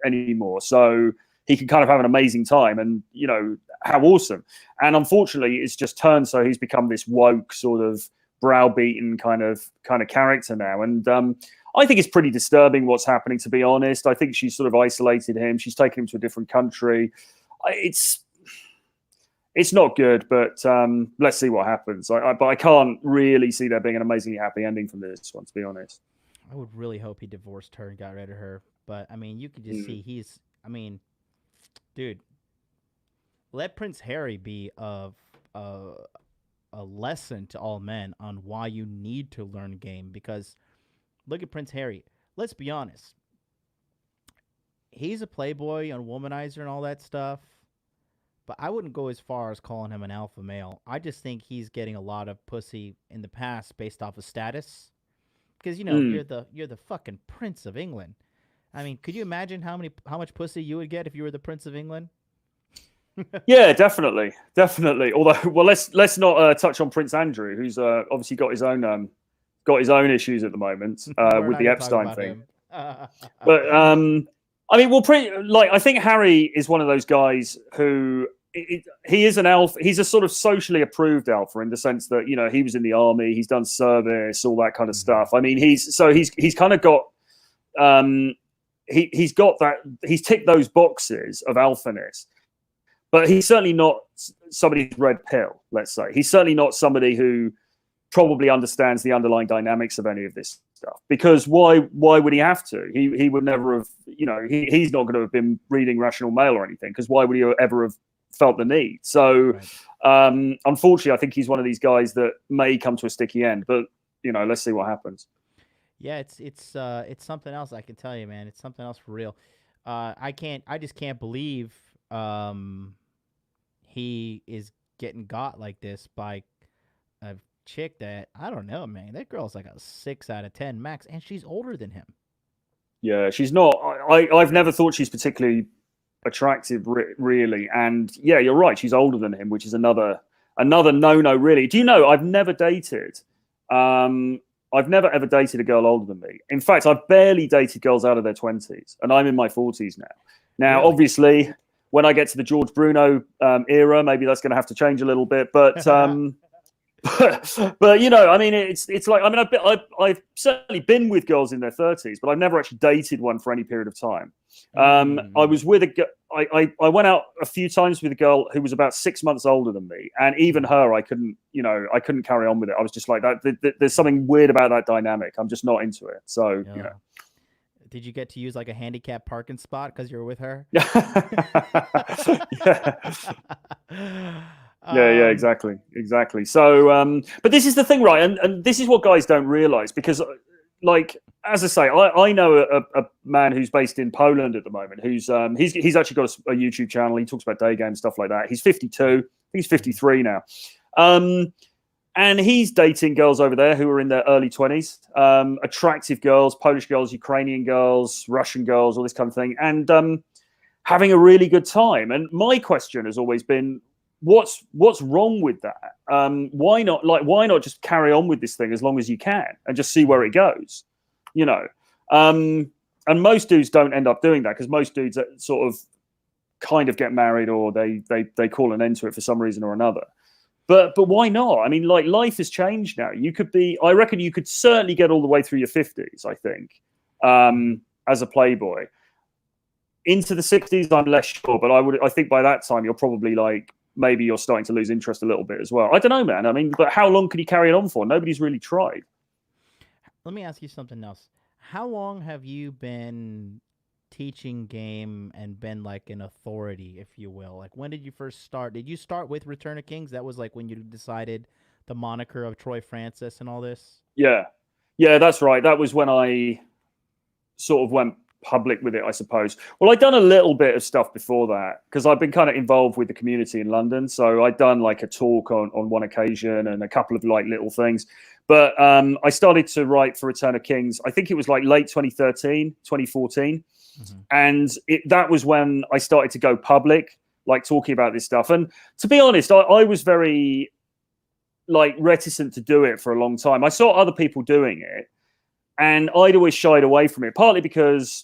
anymore. So he can kind of have an amazing time and, you know, how awesome. And unfortunately, it's just turned so he's become this woke sort of browbeaten kind of character now. And I think it's pretty disturbing what's happening, to be honest. I think she's sort of isolated him. She's taken him to a different country. It's not good, but let's see what happens. But I can't really see there being an amazingly happy ending from this one, to be honest. I would really hope he divorced her and got rid of her. But, I mean, you can just see dude, let Prince Harry be a lesson to all men on why you need to learn game. Because look at Prince Harry. Let's be honest. He's a playboy and womanizer and all that stuff. But I wouldn't go as far as calling him an alpha male. I just think he's getting a lot of pussy in the past based off of status. Because, you know, you're the fucking Prince of England. I mean, could you imagine how much pussy you would get if you were the Prince of England? Yeah, definitely. Although, well, let's not touch on Prince Andrew, who's obviously got his own issues at the moment with the Epstein thing. But I mean, I think Harry is one of those guys who he is an alpha. He's a sort of socially approved alpha in the sense that, you know, he was in the army, he's done service, all that kind of stuff. I mean, he's kind of got he's got that, he's ticked those boxes of alphaness. But he's certainly not somebody who's red pill, let's say. He's certainly not somebody who probably understands the underlying dynamics of any of this stuff. Because why would he have to? He would never have, you know, he's not going to have been reading Rational Mail or anything, because why would he ever have felt the need? So, unfortunately, I think he's one of these guys that may come to a sticky end. But, you know, let's see what happens. Yeah, it's something else, I can tell you, man. It's something else for real. I just can't believe he is getting got like this by a chick that, I don't know, man. That girl's like a 6 out of 10 max, and she's older than him. Yeah, she's not. I've never thought she's particularly attractive, really. And yeah, you're right. She's older than him, which is another no-no, really. Do you know, I've never dated. I've never ever dated a girl older than me. In fact, I've barely dated girls out of their 20s, and I'm in my 40s now. Now, really? Obviously, when I get to the George Bruno era, maybe that's going to have to change a little bit. But but you know, I mean, it's like, I mean, I've certainly been with girls in their 30s, but I've never actually dated one for any period of time. I was with I went out a few times with a girl who was about 6 months older than me, and even her, I couldn't carry on with it. I was just like, that. There's something weird about that dynamic. I'm just not into it. So you know. Did you get to use like a handicap parking spot because you were with her? Yeah, exactly. So, but this is the thing, right? And this is what guys don't realize, because, like, as I say, I know a man who's based in Poland at the moment, who's he's actually got a YouTube channel. He talks about day games, stuff like that. He's 52. I think he's 53 now. And he's dating girls over there who are in their early 20s, attractive girls, Polish girls, Ukrainian girls, Russian girls, all this kind of thing, and having a really good time. And my question has always been, what's wrong with that? Why not just carry on with this thing as long as you can and just see where it goes? You know, and most dudes don't end up doing that, because most dudes sort of kind of get married, or they call an end to it for some reason or another. But why not? I mean, like, life has changed now. I reckon you could certainly get all the way through your 50s, I think, as a playboy. Into the 60s, I'm less sure, but I think by that time you're probably like, maybe you're starting to lose interest a little bit as well. I don't know, man. I mean, but how long can you carry it on for? Nobody's really tried. Let me ask you something else. How long have you been teaching game and been like an authority, if you will? Like, when did you first start? Did you start with Return of Kings? That was like when you decided the moniker of Troy Francis and all this? Yeah. Yeah, that's right. That was when I sort of went public with it, I suppose. Well, I'd done a little bit of stuff before that because I've been kind of involved with the community in London. So I'd done like a talk on one occasion and a couple of like little things. But I started to write for Return of Kings. I think it was like late 2013, 2014. Mm-hmm. And that was when I started to go public, like talking about this stuff. And to be honest, I was very like reticent to do it for a long time. I saw other people doing it and I'd always shied away from it, partly because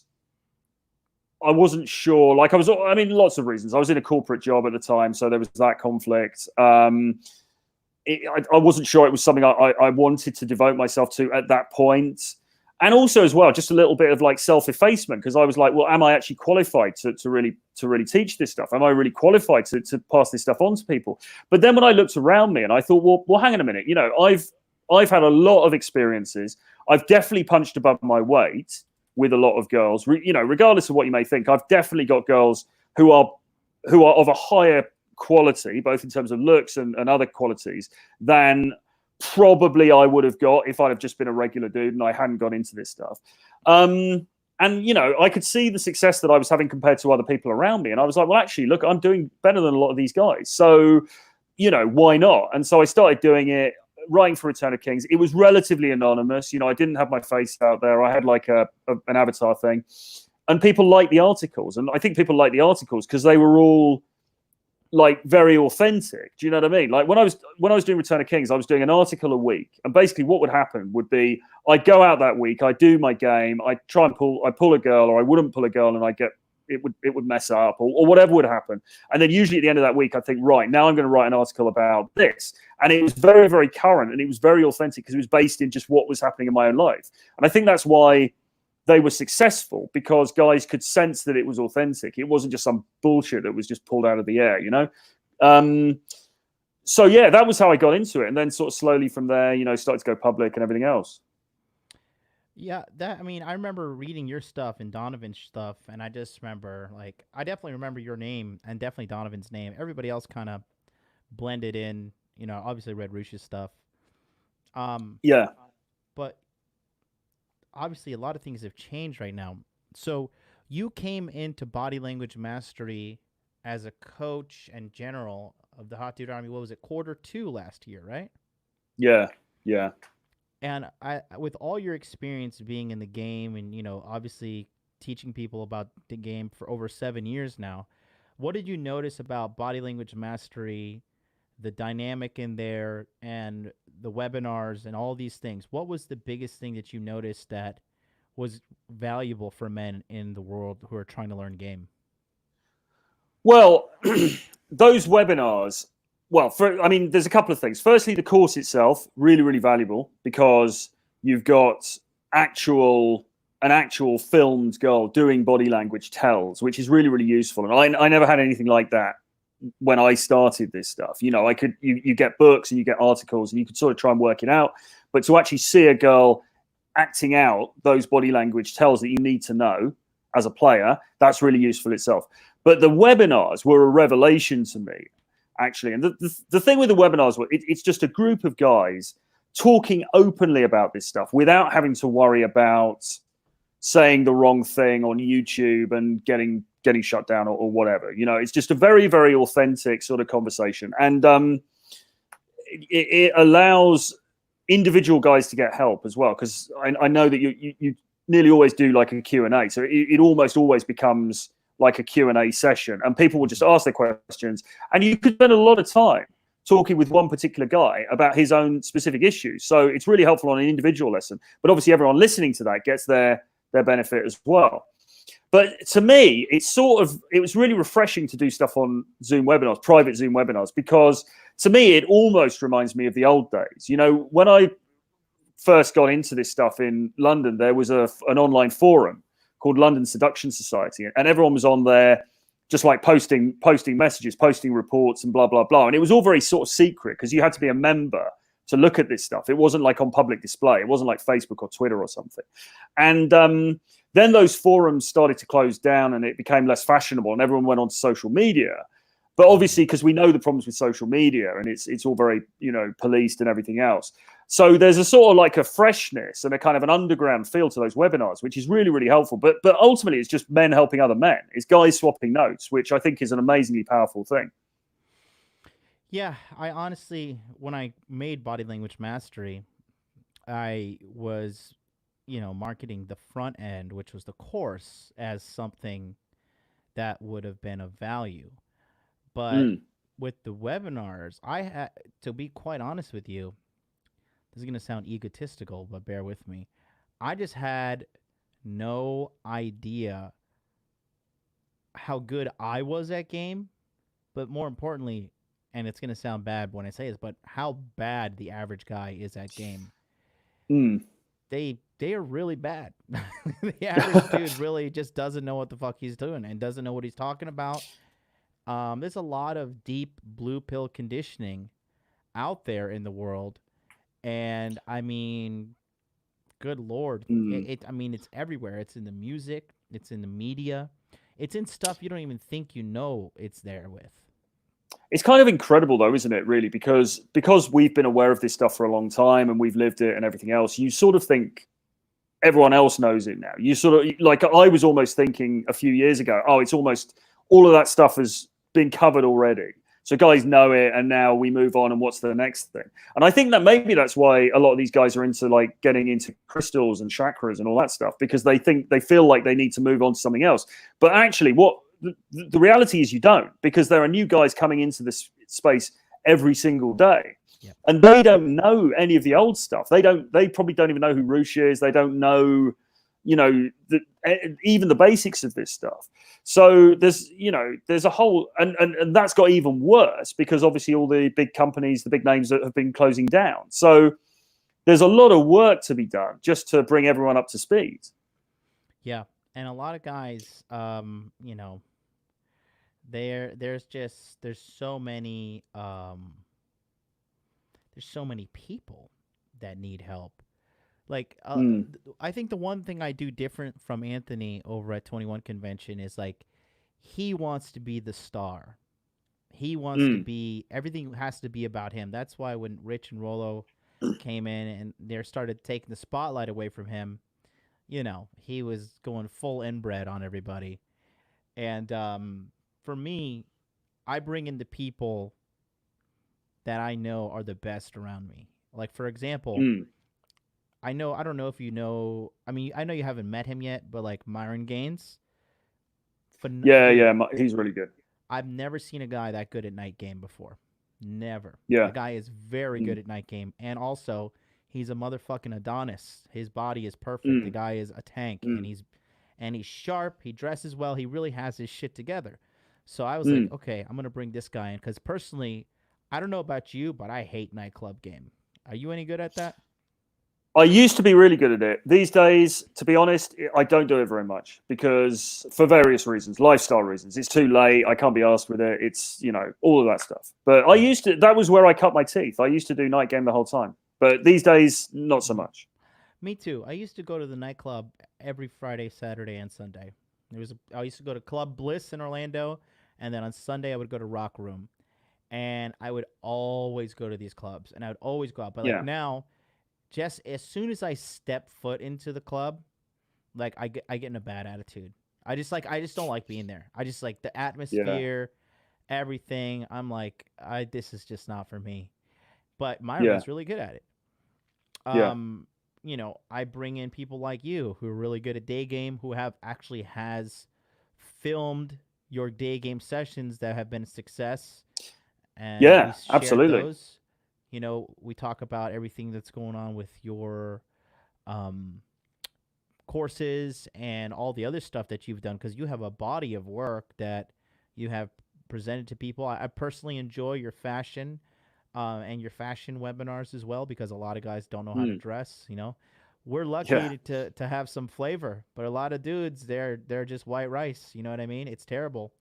I wasn't sure. Like I mean, lots of reasons. I was in a corporate job at the time, so there was that conflict. I wasn't sure it was something I wanted to devote myself to at that point. And also as well, just a little bit of like self-effacement, because I was like, well, am I actually qualified to really teach this stuff? Am I really qualified to pass this stuff on to people? But then when I looked around me and I thought, well, hang on a minute, you know, I've had a lot of experiences. I've definitely punched above my weight with a lot of girls, you know, regardless of what you may think. I've definitely got girls who are of a higher quality, both in terms of looks and other qualities, than probably I would have got if I'd have just been a regular dude and I hadn't got into this stuff. And, you know, I could see the success that I was having compared to other people around me. And I was like, well, actually, look, I'm doing better than a lot of these guys. So, you know, why not? And so I started doing it, writing for Return of Kings. It was relatively anonymous. You know, I didn't have my face out there. I had like an avatar thing. And people liked the articles. And I think people liked the articles because they were all like very authentic. Do you know what I mean? Like when I was doing Return of Kings, I was doing an article a week, and basically what would happen would be I'd go out that week, I'd do my game, I'd pull a girl, or I wouldn't pull a girl, and it would mess up, or whatever would happen. And then usually at the end of that week, I'd think, right, now I'm going to write an article about this. And it was very, very current, and it was very authentic because it was based in just what was happening in my own life. And I think that's why they were successful, because guys could sense that it was authentic. It wasn't just some bullshit that was just pulled out of the air, you know? So yeah, that was how I got into it. And then sort of slowly from there, you know, started to go public and everything else. Yeah, I mean, I remember reading your stuff and Donovan's stuff, and I just remember, like, I definitely remember your name and definitely Donovan's name. Everybody else kind of blended in, you know, obviously read Roosh's stuff. Yeah. But obviously a lot of things have changed right now. So you came into Body Language Mastery as a coach and general of the Hot Dude Army. What was it, Q2 last year, right? Yeah. And with all your experience being in the game and, you know, obviously teaching people about the game for over 7 years now, what did you notice about Body Language Mastery, the dynamic in there, and the webinars and all these things? What was the biggest thing that you noticed that was valuable for men in the world who are trying to learn game? Well, those webinars, I mean, there's a couple of things. Firstly, the course itself, really, really valuable, because you've got an actual filmed girl doing body language tells, which is really, really useful. And I never had anything like that when I started this stuff. You know, you get books and you get articles and you could sort of try and work it out, but to actually see a girl acting out those body language tells that you need to know as a player, that's really useful itself. But the webinars were a revelation to me, actually. And the thing with the webinars, it's just a group of guys talking openly about this stuff without having to worry about saying the wrong thing on YouTube and getting shut down or whatever. You know, it's just a very, very authentic sort of conversation. And it allows individual guys to get help as well, because I know that you nearly always do like a Q&A. So it almost always becomes like a Q&A session, and people will just ask their questions, and you could spend a lot of time talking with one particular guy about his own specific issues. So it's really helpful on an individual lesson, but obviously everyone listening to that gets their benefit as well. But to me, it was really refreshing to do stuff on Zoom webinars, private Zoom webinars, because to me, it almost reminds me of the old days. You know, when I first got into this stuff in London, there was an online forum called London Seduction Society, and everyone was on there just like posting messages, posting reports and blah, blah, blah. And it was all very sort of secret because you had to be a member to look at this stuff. It wasn't like on public display. It wasn't like Facebook or Twitter or something. And then those forums started to close down and it became less fashionable and everyone went on to social media. But obviously, because we know the problems with social media and it's all very, policed and everything else. So there's a sort of like a freshness and a kind of an underground feel to those webinars, which is really, really helpful. But ultimately, it's just men helping other men. It's guys swapping notes, which I think is an amazingly powerful thing. Yeah, I honestly, when I made Body Language Mastery, I was, marketing the front end, which was the course, as something that would have been of value. But with the webinars, I had, to be quite honest with you, this is going to sound egotistical, but bear with me. I just had no idea how good I was at game, but more importantly, and it's going to sound bad when I say this, but how bad the average guy is at game. They are really bad. The average dude really just doesn't know what the fuck he's doing and doesn't know what he's talking about. There's a lot of deep blue pill conditioning out there in the world. And I mean, good Lord. It's everywhere. It's in the music. It's in the media. It's in stuff you don't even think it's there with. It's kind of incredible though, isn't it, really? Because we've been aware of this stuff for a long time and we've lived it and everything else, you sort of think everyone else knows it now. You sort of, like, I was almost thinking a few years ago, it's almost all of that stuff has been covered already. So guys know it and now we move on and what's the next thing? And I think that maybe that's why a lot of these guys are into like getting into crystals and chakras and all that stuff, because they feel like they need to move on to something else. But actually the reality is you don't, because there are new guys coming into this space every single day. Yeah. And they don't know any of the old stuff. They probably don't even know who Roosh is. They don't know, even the basics of this stuff. So there's a whole, and that's got even worse because obviously all the big companies, the big names that have been closing down. So there's a lot of work to be done just to bring everyone up to speed. Yeah. And a lot of guys, there's so many people that need help. Like, I think the one thing I do different from Anthony over at 21 Convention is like, he wants to be the star. He wants to be, everything has to be about him. That's why when Rich and Rollo came in and they started taking the spotlight away from him, he was going full inbred on everybody. And for me, I bring in the people that I know are the best around me. Like, for example, I don't know if you know, I know you haven't met him yet, but like Myron Gaines. He's really good. I've never seen a guy that good at night game before. Never. Yeah. The guy is very good at night game. And also, he's a motherfucking Adonis. His body is perfect. The guy is a tank, and he's sharp. He dresses well. He really has his shit together. So I was like, okay, I'm going to bring this guy in, because personally, I don't know about you, but I hate nightclub game. Are you any good at that? I used to be really good at it. These days, to be honest, I don't do it very much because for various reasons, lifestyle reasons. It's too late. I can't be asked with it. It's, all of that stuff. But I used to, that was where I cut my teeth. I used to do night game the whole time. But these days, not so much. Me too. I used to go to the nightclub every Friday, Saturday, and Sunday. I used to go to Club Bliss in Orlando, and then on Sunday I would go to Rock Room. And I would always go to these clubs, and I would always go out. But like now, just as soon as I step foot into the club, like I get in a bad attitude. I just don't like being there. I just like the atmosphere, everything. I'm like, this is just not for me. But Myron's really good at it. I bring in people like you who are really good at day game, who has filmed your day game sessions that have been a success. And absolutely. Those. We talk about everything that's going on with your courses and all the other stuff that you've done, because you have a body of work that you have presented to people. I personally enjoy your fashion and your fashion webinars as well, because a lot of guys don't know how to dress. We're lucky to have some flavor, but a lot of dudes, they're just white rice. You know what I mean? It's terrible.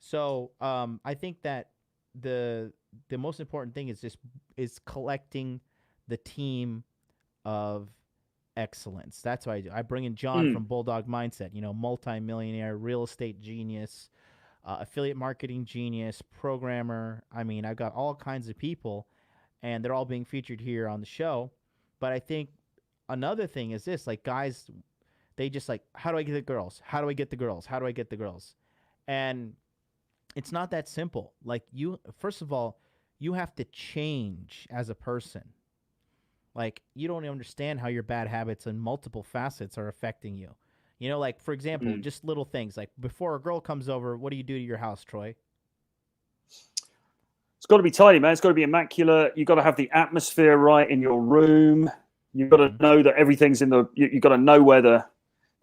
So I think that the most important thing is collecting the team of excellence. That's what I do. I bring in John from Bulldog Mindset, multi-millionaire, real estate genius, affiliate marketing genius, programmer. I mean, I've got all kinds of people, and they're all being featured here on the show. But I think another thing is this, like, guys, they just like, how do I get the girls? How do I get the girls? How do I get the girls? And it's not that simple. Like, first of all, you have to change as a person. Like, you don't understand how your bad habits and multiple facets are affecting you. Like, for example, just little things. Like, before a girl comes over, what do you do to your house, Troy? It's got to be tidy, man. It's got to be immaculate. You've got to have the atmosphere right in your room. You've got to know that everything's you've got to know where the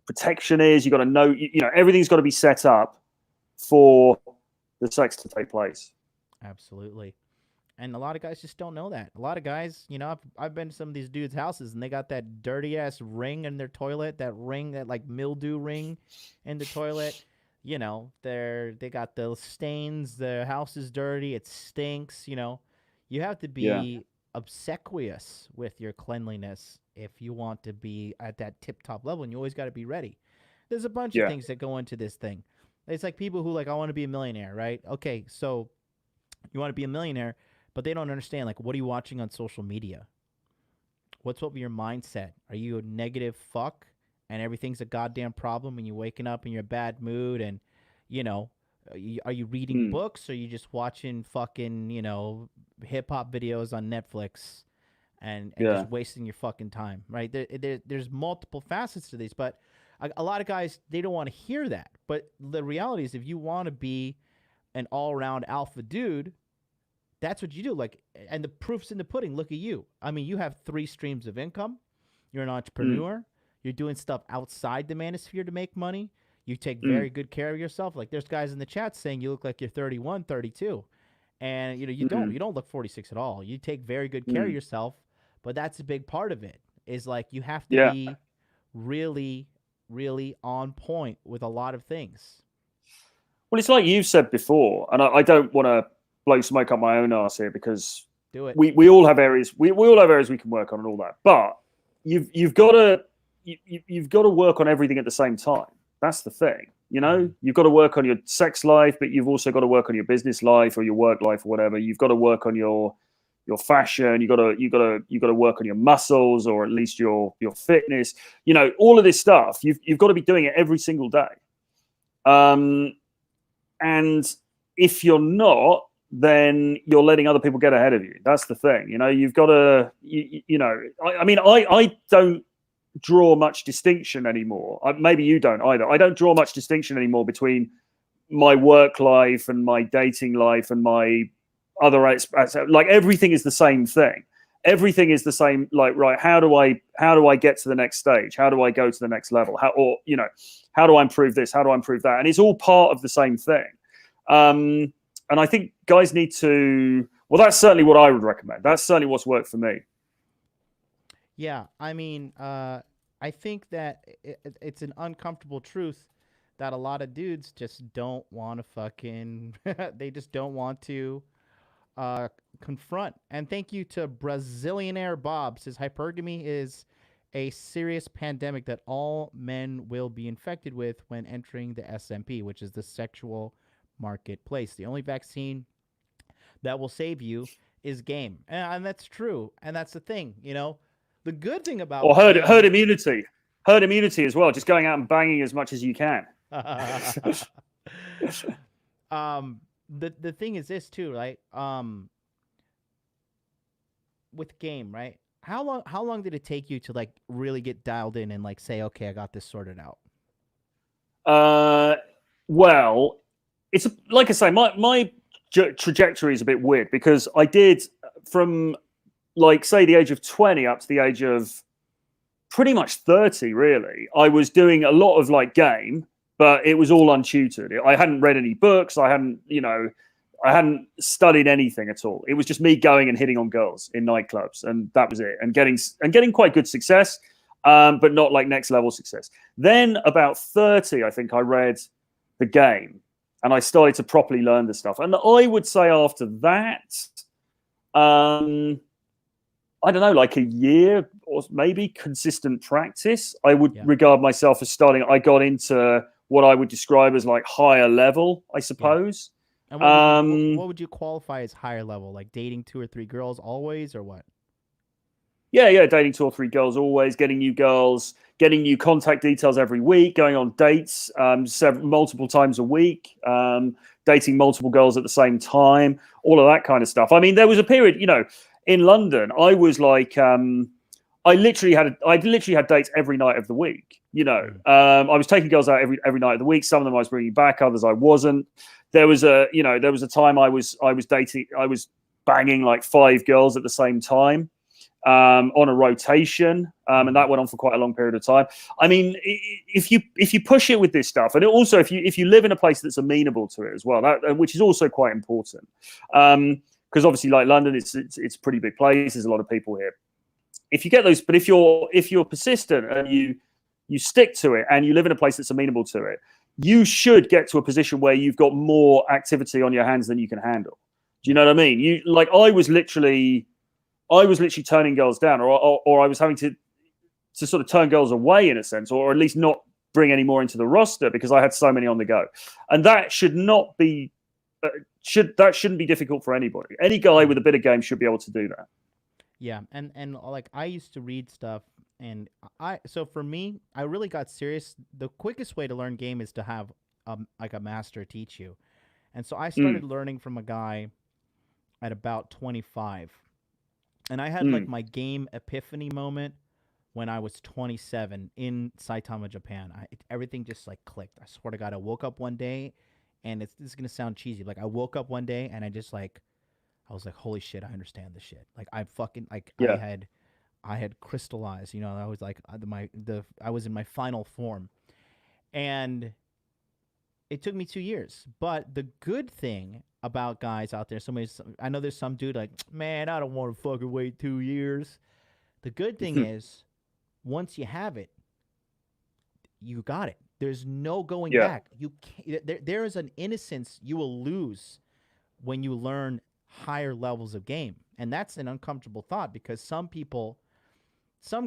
protection is. You've got to know, everything's got to be set up for the sex to take place. Absolutely. And a lot of guys just don't know that. A lot of guys, I've been to some of these dudes' houses, and they got that dirty-ass ring in their toilet, that like mildew ring in the toilet. They got the stains, the house is dirty, it stinks, You have to be obsequious with your cleanliness if you want to be at that tip-top level, and you always got to be ready. There's a bunch of things that go into this thing. It's like people who like, I want to be a millionaire, right? Okay, so you want to be a millionaire, but they don't understand, like, what are you watching on social media? What's up with your mindset? Are you a negative fuck and everything's a goddamn problem and you're waking up in your bad mood and, are you reading books or are you just watching fucking, hip-hop videos on Netflix and just wasting your fucking time, right? There's multiple facets to these, but a lot of guys, they don't want to hear that. But the reality is, if you want to be an all-around alpha dude, that's what you do. Like, and the proof's in the pudding. Look at you. I mean, you have 3 streams of income. You're an entrepreneur. You're doing stuff outside the manosphere to make money. You take very good care of yourself. Like, there's guys in the chat saying you look like you're 31, 32. And, you don't look 46 at all. You take very good care of yourself, but that's a big part of it, is like, you have to be really, really on point with a lot of things. Well, it's like you said before, and I don't want to blow smoke up my own arse here, because we all have areas we all have areas we can work on and all that, but you've got to work on everything at the same time. That's the thing. You've got to work on your sex life, but you've also got to work on your business life or your work life or whatever. You've got to work on your fashion. You got to work on your muscles, or at least your fitness. All of this stuff. You've got to be doing it every single day. And if you're not, then you're letting other people get ahead of you. That's the thing. You've got to, I don't draw much distinction anymore. Maybe you don't either. I don't draw much distinction anymore between my work life and my dating life and my other aspects. Like, everything is the same thing. Everything is the same. Like, right, how do I get to the next stage? How do I go to the next level? How do I improve this? How do I improve that? And it's all part of the same thing. And I think guys need to, well, that's certainly what I would recommend. That's certainly what's worked for me. Yeah, I mean, I think that it's an uncomfortable truth that a lot of dudes just don't want to fucking, they just don't want to confront. And thank you to Brazilianaire Bob, says hypergamy is a serious pandemic that all men will be infected with when entering the SMP, which is the sexual marketplace. The only vaccine that will save you is game. And that's true. And that's the thing, the good thing about herd immunity as well, just going out and banging as much as you can. The thing is this too, right? With game, right? How long did it take you to like really get dialed in and like say, okay, I got this sorted out? Well, it's like I say, my trajectory is a bit weird, because I did from, like, say, the age of 20 up to the age of pretty much 30, really. I was doing a lot of like game, but it was all untutored. I hadn't read any books. I hadn't studied anything at all. It was just me going and hitting on girls in nightclubs, and that was it. And getting quite good success, but not like next level success. Then about 30, I think I read the game, and I started to properly learn the stuff. And I would say after that, I don't know, like a year or maybe consistent practice, I would regard myself as starting. I got into what I would describe as like higher level, I suppose. And what would you qualify as higher level? Like dating 2 or 3 girls always, or what? Yeah, dating 2 or 3 girls always, getting new girls, getting new contact details every week, going on dates multiple times a week, dating multiple girls at the same time, all of that kind of stuff. I mean, there was a period, in London, I was like, I literally had dates every night of the week. I was taking girls out every night of the week. Some of them I was bringing back, others I wasn't. There was a time I was banging like 5 girls at the same time. On a rotation, and that went on for quite a long period of time. I mean, if you push it with this stuff, and also if you live in a place that's amenable to it as well, which is also quite important, because obviously, like London, it's a pretty big place. There's a lot of people here. If you get those, but if you're persistent and you stick to it, and you live in a place that's amenable to it, you should get to a position where you've got more activity on your hands than you can handle. Do you know what I mean? I was literally turning girls down, or I was having to sort of turn girls away in a sense, or at least not bring any more into the roster because I had so many on the go. And that should not be shouldn't be difficult for anybody. Any guy with a bit of game should be able to do that. Yeah, and like I used to read stuff, and so for me, I really got serious. The quickest way to learn game is to have like a master teach you. And so I started learning from a guy at about 25. And I had like my game epiphany moment when I was 27 in Saitama, Japan. Everything just like clicked. I swear to God, I woke up one day, and this is gonna sound cheesy. Like I woke up one day and I was like, holy shit, I understand this shit. Like I fucking I had crystallized. I was like I was in my final form, and it took me 2 years. But the good thing about guys out there, I know there's some dude like, man, I don't want to fucking wait 2 years. The good thing is, once you have it, you got it. There's no going back. You can't, there is an innocence you will lose when you learn higher levels of game, and that's an uncomfortable thought, because some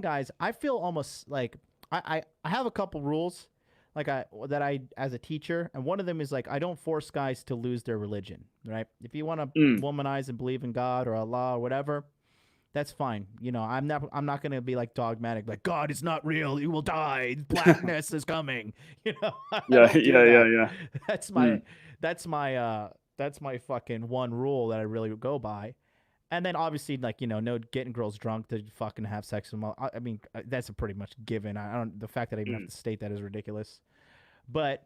guys, I feel almost like I have a couple rules. Like I as a teacher, and one of them is like I don't force guys to lose their religion, right? If you want to womanize and believe in God or Allah or whatever, that's fine. I'm not going to be like dogmatic, like God is not real, you will die, blackness is coming. Yeah. That's my fucking one rule that I really go by. And then obviously, like, no getting girls drunk to fucking have sex with them. I mean, that's a pretty much given. The fact that I even have to state that is ridiculous. But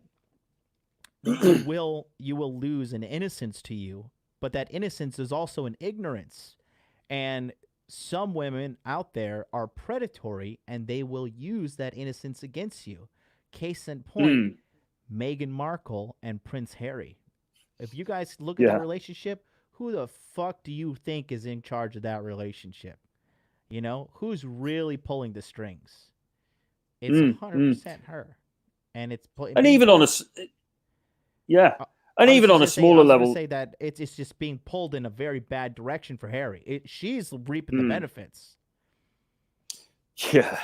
you will lose an innocence to you, but that innocence is also an ignorance. And some women out there are predatory, and they will use that innocence against you. Case in point, Meghan Markle and Prince Harry. If you guys look at that relationship, who the fuck do you think is in charge of that relationship? Who's really pulling the strings? It's 100% her, and it's and even on a even on a smaller level. I was say that it's just being pulled in a very bad direction for Harry. She's reaping the benefits. Yeah.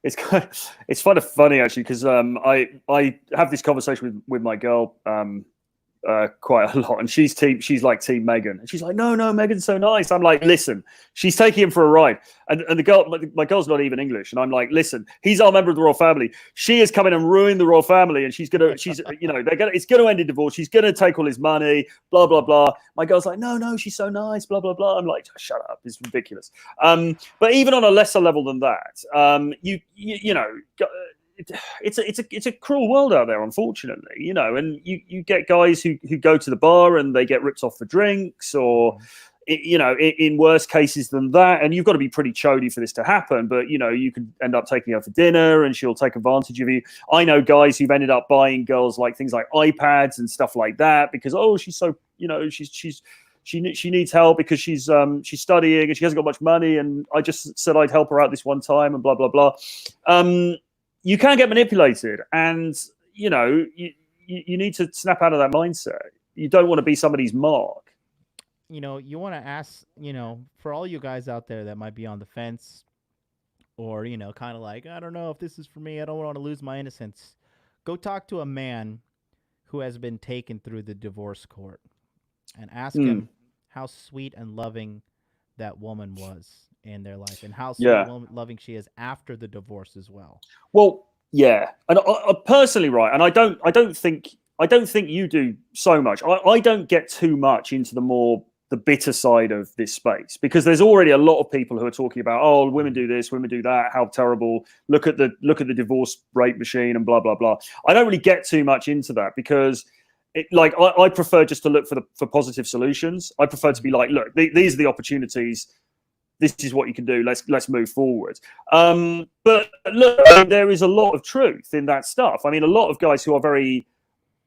It's kind of funny actually, because I have this conversation with my girl quite a lot, and she's like team Meghan, and she's like, no, Meghan's so nice. I'm like, listen, she's taking him for a ride, and the girl, my girl's not even English, and I'm like, listen, he's our member of the royal family. She has come in and ruined the royal family, and it's gonna end in divorce. She's gonna take all his money, blah blah blah. My girl's like, no, she's so nice, blah blah blah. I'm like, shut up, it's ridiculous. But even on a lesser level than that, it's a cruel world out there, unfortunately, and you get guys who go to the bar and they get ripped off for drinks, or in worse cases than that, and you've got to be pretty chody for this to happen, but you could end up taking her for dinner and she'll take advantage of you. I know guys who've ended up buying girls like things like iPads and stuff like that because she's so she needs help because she's studying and she hasn't got much money, and I just said I'd help her out this one time and blah blah blah. You can get manipulated, and you need to snap out of that mindset. You don't want to be somebody's mark. you want to ask, for all you guys out there that might be on the fence, or kind of like, I don't know if this is for me. I don't want to lose my innocence. Go talk to a man who has been taken through the divorce court, and ask him how sweet and loving that woman was in their life, and how sweet and loving she is after the divorce as well. Well, yeah, and I personally, right, and I don't think you do so much. I don't get too much into the bitter side of this space, because there's already a lot of people who are talking about, oh, women do this, women do that, how terrible. Look at the divorce rate machine and blah blah blah. I don't really get too much into that, because I prefer just to look for positive solutions. I prefer to be like, look, these are the opportunities. This is what you can do. Let's move forward. But look, there is a lot of truth in that stuff. I mean, a lot of guys who are very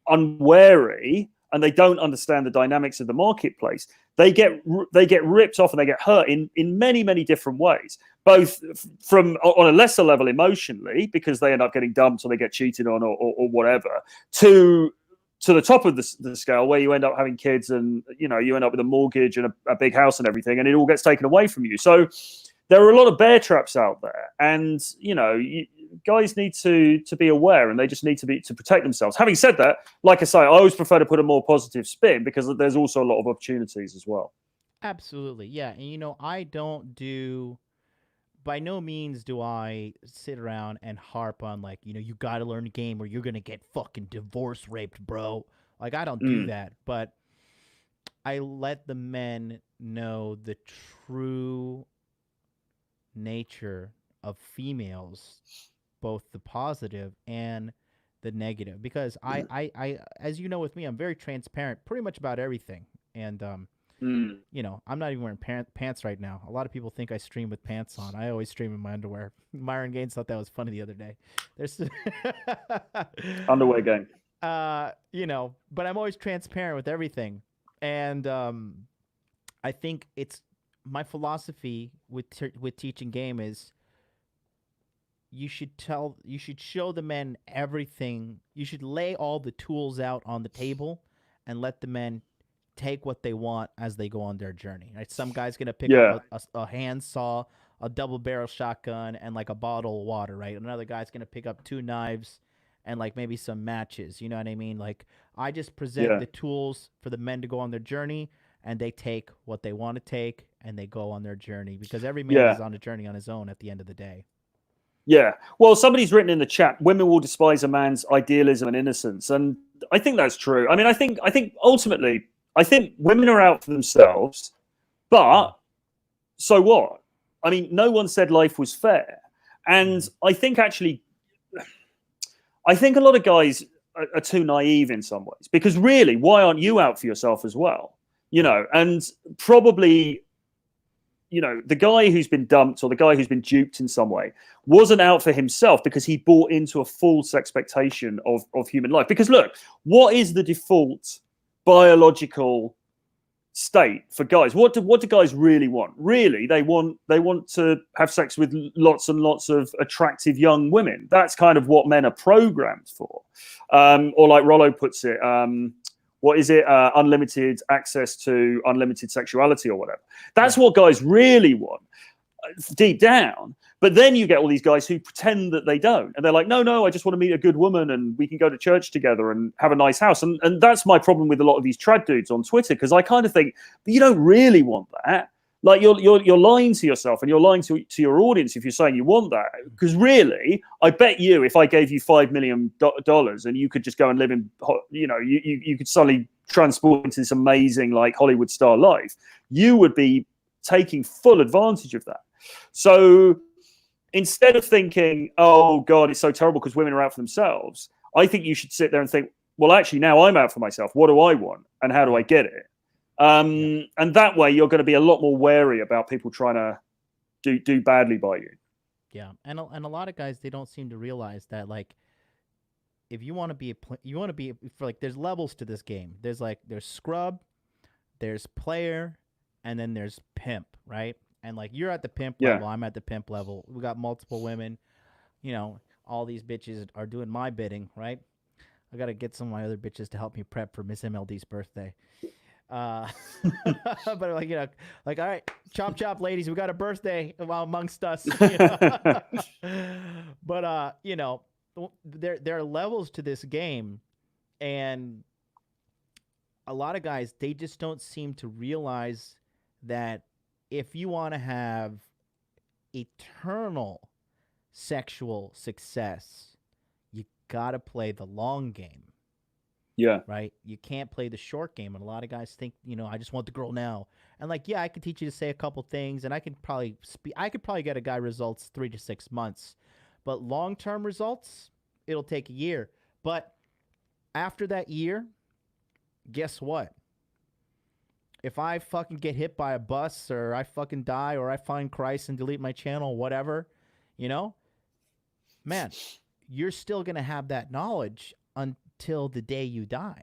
unwary and they don't understand the dynamics of the marketplace, they get ripped off and they get hurt in many different ways, both from on a lesser level emotionally, because they end up getting dumped or they get cheated on or whatever, to the top of the scale, where you end up having kids and you end up with a mortgage and a big house and everything, and it all gets taken away from you. So there are a lot of bear traps out there, and guys need to be aware, and they just need to protect themselves. Having said that, like I say, I always prefer to put a more positive spin, because there's also a lot of opportunities as well. Absolutely, yeah. And I don't do. By no means do I sit around and harp on, like, you got to learn a game or you're going to get fucking divorce raped, bro. Like, I don't do that. But I let the men know the true nature of females, both the positive and the negative. Because I as you know with me, I'm very transparent pretty much about everything. And, I'm not even wearing pants right now. A lot of people think I stream with pants on. I always stream in my underwear. Myron Gaines thought that was funny the other day. There's underwear game. But I'm always transparent with everything. And I think it's my philosophy with teaching game is you should show the men everything. You should lay all the tools out on the table and let the men take what they want as they go on their journey. Right? Some guy's gonna pick up a handsaw, a double barrel shotgun, and like a bottle of water. Right. Another guy's gonna pick up 2 knives and like maybe some matches. You know what I mean? Like, I just present the tools for the men to go on their journey, and they take what they want to take and they go on their journey, because every man is on a journey on his own at the end of the day. Yeah. Well, somebody's written in the chat, women will despise a man's idealism and innocence. And I think that's true. I mean, I think ultimately, I think women are out for themselves, but so what? I mean, no one said life was fair. And I think a lot of guys are too naive in some ways, because really, why aren't you out for yourself as well? And probably, the guy who's been dumped or the guy who's been duped in some way wasn't out for himself because he bought into a false expectation of human life. Because look, what is the default biological state for guys? What do guys really want? Really, they want to have sex with lots and lots of attractive young women. That's kind of what men are programmed for. Or like Rollo puts it, what is it? Unlimited access to unlimited sexuality or whatever. That's what guys really want deep down. But then you get all these guys who pretend that they don't. And they're like, no, I just want to meet a good woman and we can go to church together and have a nice house. And that's my problem with a lot of these trad dudes on Twitter, because I kind of think, but you don't really want that. Like, you're lying to yourself and you're lying to your audience if you're saying you want that. Because really, I bet you, if I gave you $5 million and you could just go and live in, you could suddenly transport into this amazing like Hollywood star life, you would be taking full advantage of that. So instead of thinking, oh God, it's so terrible because women are out for themselves, I think you should sit there and think, well, actually, now I'm out for myself. What do I want? And how do I get it? And that way you're going to be a lot more wary about people trying to do badly by you. Yeah. And a lot of guys, they don't seem to realize that, like, if you want to be for, like, there's levels to this game. There's scrub, there's player, and then there's pimp, right? And like, you're at the pimp level, I'm at the pimp level. We got multiple women, all these bitches are doing my bidding, right? I got to get some of my other bitches to help me prep for Miss MLD's birthday. But like, you know, like, all right, chop chop, ladies, we got a birthday amongst us. But you know, there are levels to this game, and a lot of guys, they just don't seem to realize that if you want to have eternal sexual success, you gotta play the long game. Yeah. Right? You can't play the short game. And a lot of guys think, you know, I just want the girl now. And like, yeah, I could teach you to say a couple things, and I could probably get a guy results 3 to 6 months. But long-term results, it'll take a year. But after that year, guess what? If I fucking get hit by a bus, or I fucking die, or I find Christ and delete my channel, whatever, you know, man, you're still going to have that knowledge until the day you die.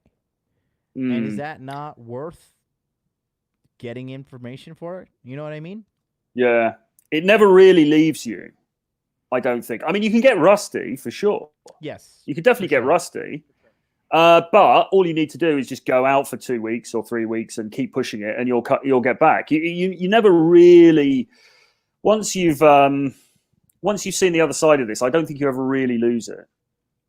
And is that not worth getting information for it? You know what I mean? Yeah. It never really leaves you, I don't think. I mean, you can get rusty for sure. Yes. You can definitely get rusty. But all you need to do is just go out for 2 weeks or 3 weeks and keep pushing it, and you'll get back. You never really, once you've seen the other side of this, I don't think you ever really lose it.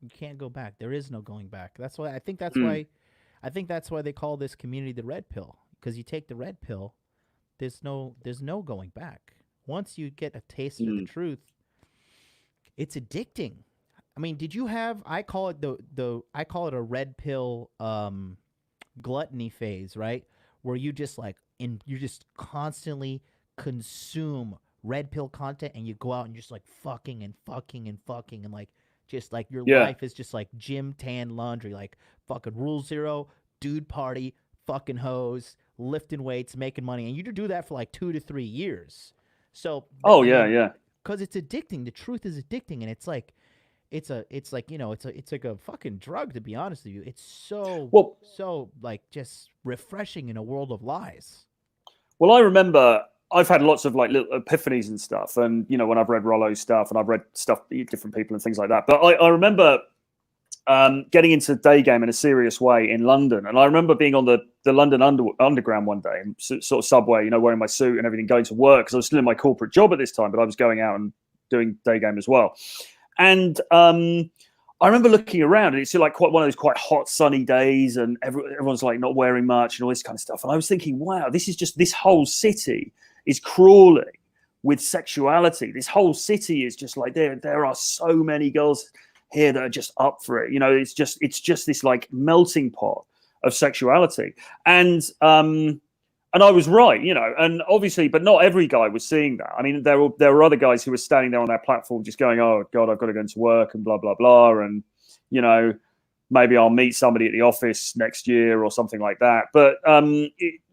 You can't go back. There is no going back. That's why that's why they call this community the red pill, because you take the red pill, there's no going back. Once you get a taste of the truth, it's addicting. I mean, did you have? I call it I call it a red pill gluttony phase, right? Where you just you just constantly consume red pill content, and you go out and just like fucking and fucking and fucking, and like just like your life is just like gym, tan, laundry, like fucking Rule Zero, dude party, fucking hoes, lifting weights, making money, and you do that for like 2 to 3 years. So because it's addicting. The truth is addicting, and it's like. It's like, you know, it's like a fucking drug, to be honest with you. It's so like just refreshing in a world of lies. Well, I remember I've had lots of like little epiphanies and stuff, and you know, when I've read Rollo's stuff and I've read stuff, different people and things like that. But I remember getting into day game in a serious way in London, and I remember being on the London Underground one day, sort of subway, you know, wearing my suit and everything, going to work because I was still in my corporate job at this time, but I was going out and doing day game as well. And I remember looking around, and it's like quite one of those quite hot, sunny days, and everyone's like not wearing much and all this kind of stuff. And I was thinking, wow, this whole city is crawling with sexuality. This whole city is just like there are so many girls here that are just up for it. You know, it's just this like melting pot of sexuality. And I was right, you know, and obviously, but not every guy was seeing that. I mean, there were other guys who were standing there on their platform just going, oh, God, I've got to go into work and blah, blah, blah. And, you know, maybe I'll meet somebody at the office next year or something like that. But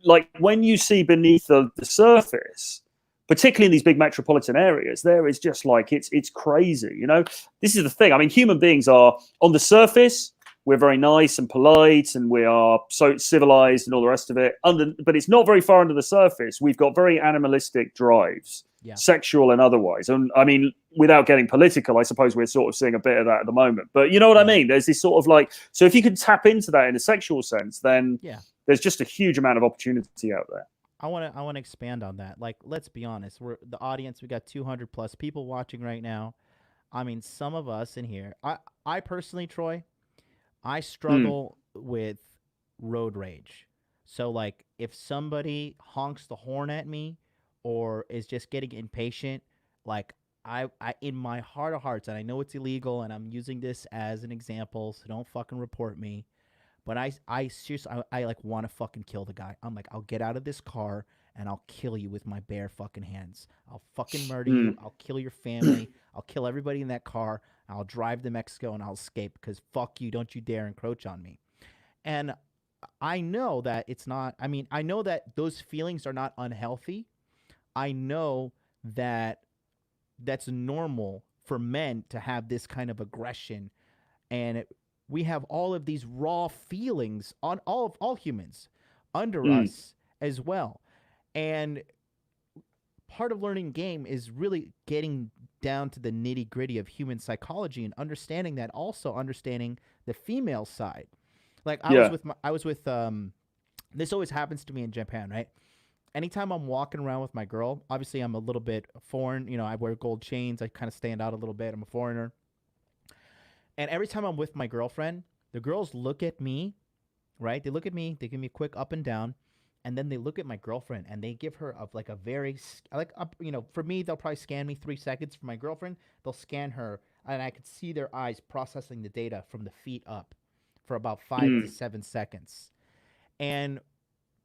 like when you see beneath the surface, particularly in these big metropolitan areas, there is just like, it's crazy, you know. This is the thing. I mean, human beings are on the surface, we're very nice and polite, and we are so civilized and all the rest of it. But it's not very far under the surface. We've got very animalistic drives, sexual and otherwise. And I mean, without getting political, I suppose we're sort of seeing a bit of that at the moment. But you know what I mean? There's this sort of like, so if you can tap into that in a sexual sense, then there's just a huge amount of opportunity out there. I want to expand on that. Like, let's be honest. We're the audience. We got 200 plus people watching right now. I mean, some of us in here. I personally, Troy, I struggle with road rage. So, like, if somebody honks the horn at me or is just getting impatient, like, I in my heart of hearts, and I know it's illegal, and I'm using this as an example, so don't fucking report me. But I seriously, I like want to fucking kill the guy. I'm like, I'll get out of this car and I'll kill you with my bare fucking hands. I'll fucking murder you. I'll kill your family. I'll kill everybody in that car. I'll drive to Mexico and I'll escape because fuck you. Don't you dare encroach on me. And I know that it's not, I mean, I know that those feelings are not unhealthy. I know that that's normal for men to have this kind of aggression. And we have all of these raw feelings on all humans under us as well. And part of learning game is really getting down to the nitty gritty of human psychology and understanding that, also understanding the female side. Like I was with This always happens to me in Japan, right? Anytime I'm walking around with my girl, obviously I'm a little bit foreign. You know, I wear gold chains. I kind of stand out a little bit. I'm a foreigner. And every time I'm with my girlfriend, the girls look at me, right? They look at me, they give me a quick up and down, and then they look at my girlfriend and they give her like a very like up. You know, for me, they'll probably scan me 3 seconds. For my girlfriend, they'll scan her, and I could see their eyes processing the data from the feet up for about 5 to 7 seconds. And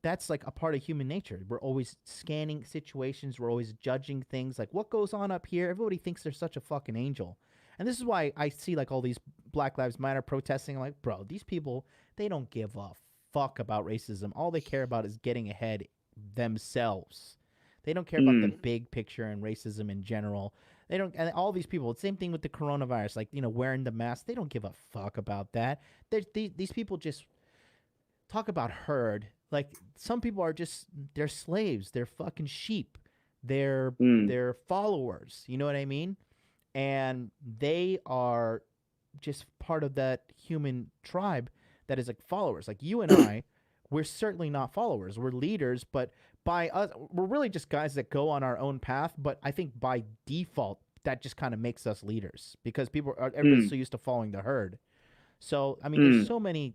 that's like a part of human nature. We're always scanning situations. We're always judging things. Like, what goes on up here? Everybody thinks they're such a fucking angel. And this is why I see like all these Black Lives Matter protesting. I'm like, bro, these people, they don't give a fuck about racism. All they care about is getting ahead themselves. They don't care about the big picture and racism in general. They don't, and all these people, same thing with the coronavirus, like, you know, wearing the mask. They don't give a fuck about that. These people just talk about herd. Like, some people are just, they're slaves. They're fucking sheep. They're followers. You know what I mean? And they are just part of that human tribe that is like followers. Like you and I, we're certainly not followers. We're leaders, but by us, we're really just guys that go on our own path. But I think by default, that just kind of makes us leaders because everybody's so used to following the herd. So I mean, there's so many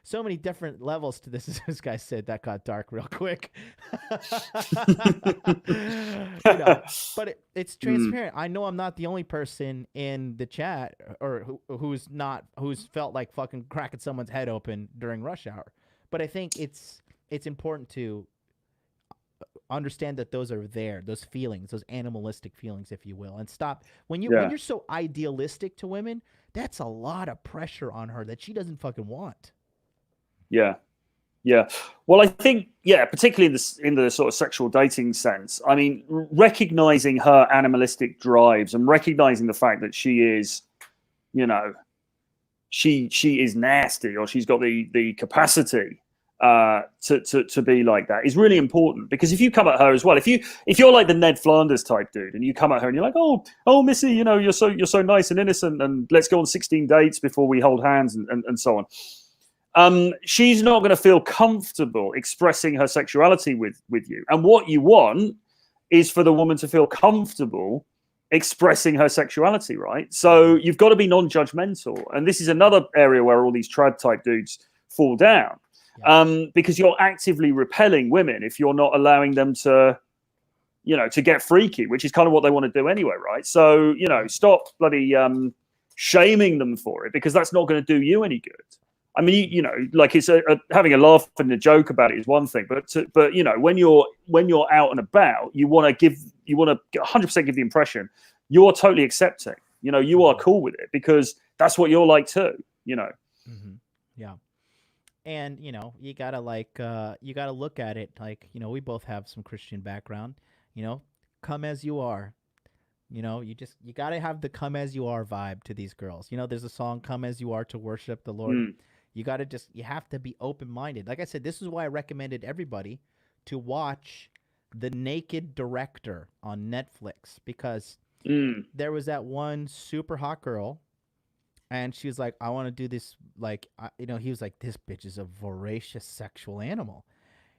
so many different levels to this. As this guy said, that got dark real quick. You know, but it's transparent. I know I'm not the only person in the chat or who's felt like fucking cracking someone's head open during rush hour. But I think it's important to understand that those are there, those feelings, those animalistic feelings, if you will, and stop when you're so idealistic to women. That's a lot of pressure on her that she doesn't fucking want. Yeah. Well, I think, particularly in the sort of sexual dating sense, I mean, recognizing her animalistic drives and recognizing the fact that she is, you know, she is nasty, or she's got the capacity to be like that is really important. Because if you come at her as well, if you're like the Ned Flanders type dude and you come at her and you're like, oh Missy, you know, you're so nice and innocent, and let's go on 16 dates before we hold hands and so on, she's not going to feel comfortable expressing her sexuality with you. And what you want is for the woman to feel comfortable expressing her sexuality, right? So you've got to be non-judgmental. And this is another area where all these trad type dudes fall down. Because you're actively repelling women if you're not allowing them to, you know, to get freaky, which is kind of what they want to do anyway, right? So, you know, stop bloody shaming them for it, because that's not going to do you any good. I mean, you know, like it's having a laugh and a joke about it is one thing, but you know, when you're out and about, you want to 100% give the impression you're totally accepting. You know, you are cool with it because that's what you're like too. You know. Yeah. And, you know, you gotta look at it like, you know, we both have some Christian background, you know, come as you are. You know, you gotta have the come as you are vibe to these girls. You know, there's a song, Come As You Are, to worship the Lord. You have to be open-minded. Like I said, this is why I recommended everybody to watch The Naked Director on Netflix, because there was that one super hot girl. And she was like, I want to do this, like, you know, he was like, this bitch is a voracious sexual animal.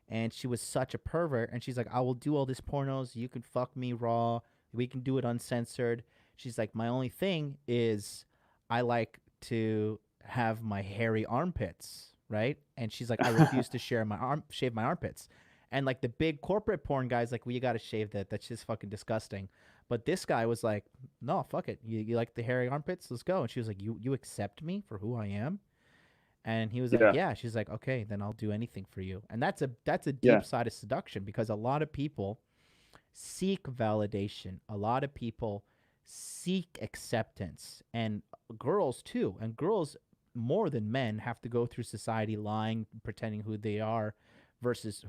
And she was such a pervert. And she's like, I will do all this pornos. You can fuck me raw. We can do it uncensored. She's like, my only thing is I like to have my hairy armpits, right? And she's like, I refuse to shave my armpits. And like the big corporate porn guys, like, well, you got to shave that. That's just fucking disgusting. But this guy was like, no, fuck it. You like the hairy armpits? Let's go. And she was like, you accept me for who I am? And he was like, yeah. She's like, okay, then I'll do anything for you. And that's a deep side of seduction, because a lot of people seek validation. A lot of people seek acceptance. And girls too. And girls more than men have to go through society lying, pretending who they are, versus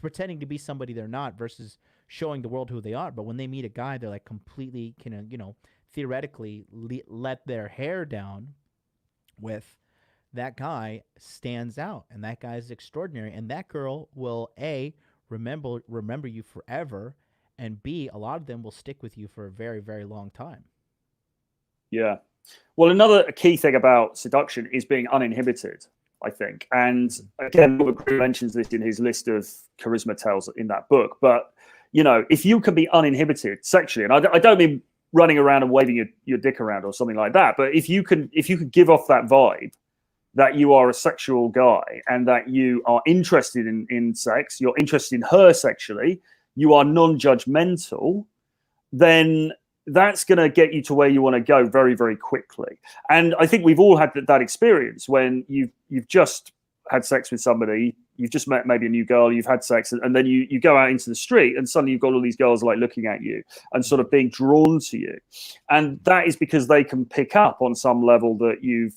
pretending to be somebody they're not, versus showing the world who they are. But when they meet a guy, they're like completely can, you know, theoretically let their hair down with, that guy stands out, and that guy is extraordinary, and that girl will A, remember you forever, and B, a lot of them will stick with you for a very, very long time. Yeah. Well, another key thing about seduction is being uninhibited. I think. And again, Robert mentions this in his list of charisma tales in that book. But, you know, if you can be uninhibited sexually, and I don't mean running around and waving your dick around or something like that, but if you could give off that vibe that you are a sexual guy and that you are interested in sex, you're interested in her sexually, you are non-judgmental, then that's going to get you to where you want to go very, very quickly. And I think we've all had that experience when you've just had sex with somebody, you've just met maybe a new girl, you've had sex, and then you go out into the street and suddenly you've got all these girls like looking at you and sort of being drawn to you. And that is because they can pick up on some level that you've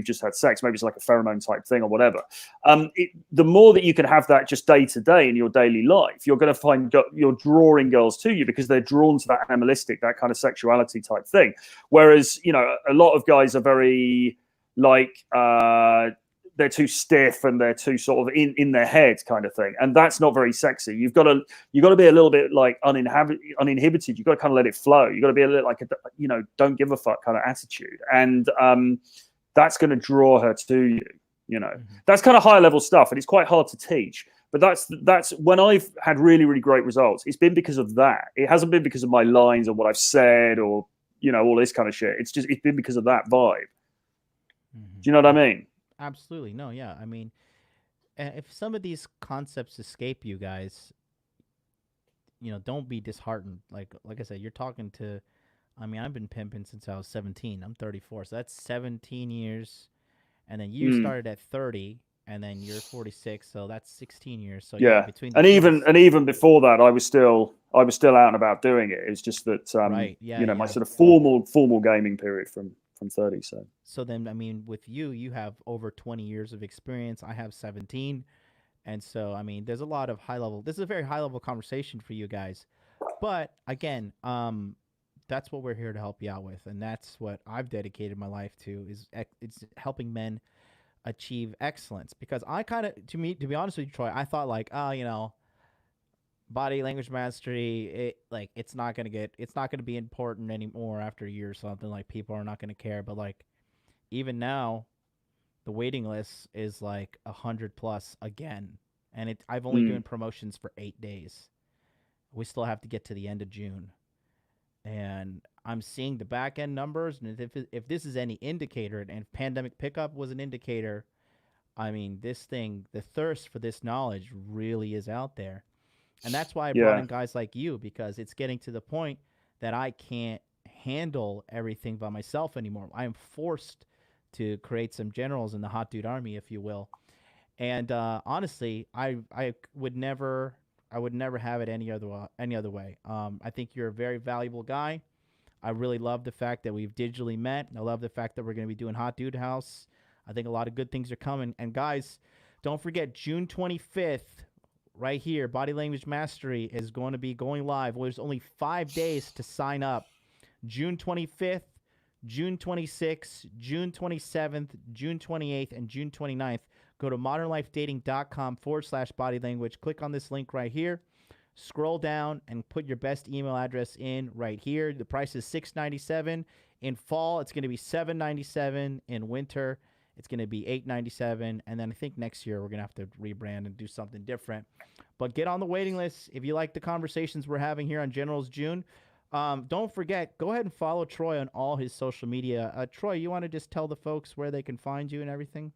just had sex. Maybe it's like a pheromone type thing or whatever. The more that you can have that just day to day in your daily life, you're going to find you're drawing girls to you because they're drawn to that animalistic, that kind of sexuality type thing. Whereas, you know, a lot of guys are very like, they're too stiff and they're too sort of in their head kind of thing. And that's not very sexy. You've got to be a little bit like uninhibited. You've got to kind of let it flow. You've got to be a little like, don't give a fuck kind of attitude. And that's going to draw her to you, you know. That's kind of higher level stuff. And it's quite hard to teach. But that's when I've had really, really great results. It's been because of that. It hasn't been because of my lines or what I've said or, you know, all this kind of shit. It's been because of that vibe. Do you know what I mean? Absolutely. No, yeah. I mean, if some of these concepts escape you guys, you know, don't be disheartened. Like I said, you're talking to, I mean, I've been pimping since I was 17. I'm 34. So that's 17 years. And then you started at 30 and then you're 46. So that's 16 years. So yeah, between even before that, I was still out and about doing it. It's just that, right. Yeah, you know, my sort of formal gaming period from 30. So then, I mean, with you have over 20 years of experience. I have 17. And so, I mean, there's a lot of this is a very high level conversation for you guys. But again, that's what we're here to help you out with. And that's what I've dedicated my life to it's helping men achieve excellence. Because I kind of, to be honest with you, Troy, I thought like, you know, body language mastery, it's not gonna be important anymore after a year or something. Like, people are not gonna care. But like, even now, the waiting list is like 100+ again, and I've only doing promotions for 8 days. We still have to get to the end of June, and I'm seeing the back end numbers. And if this is any indicator, and if pandemic pickup was an indicator, I mean, this thing, the thirst for this knowledge really is out there. And that's why I brought in guys like you, because it's getting to the point that I can't handle everything by myself anymore. I am forced to create some generals in the hot dude army, if you will. And honestly, I would never have it any other way. I think you're a very valuable guy. I really love the fact that we've digitally met. I love the fact that we're going to be doing Hot Dude House. I think a lot of good things are coming. And guys, don't forget, June 25th. Right here, Body Language Mastery is going to be going live. Well, there's only 5 days to sign up. June 25th, June 26th, June 27th, June 28th, and June 29th. Go to modernlifedating.com/body language. Click on this link right here. Scroll down and put your best email address in right here. The price is $697. In fall, it's going to be $797. In winter, it's going to be $897, and then I think next year we're going to have to rebrand and do something different. But get on the waiting list if you like the conversations we're having here on Generals June. Don't forget, go ahead and follow Troy on all his social media. Troy, you want to just tell the folks where they can find you and everything?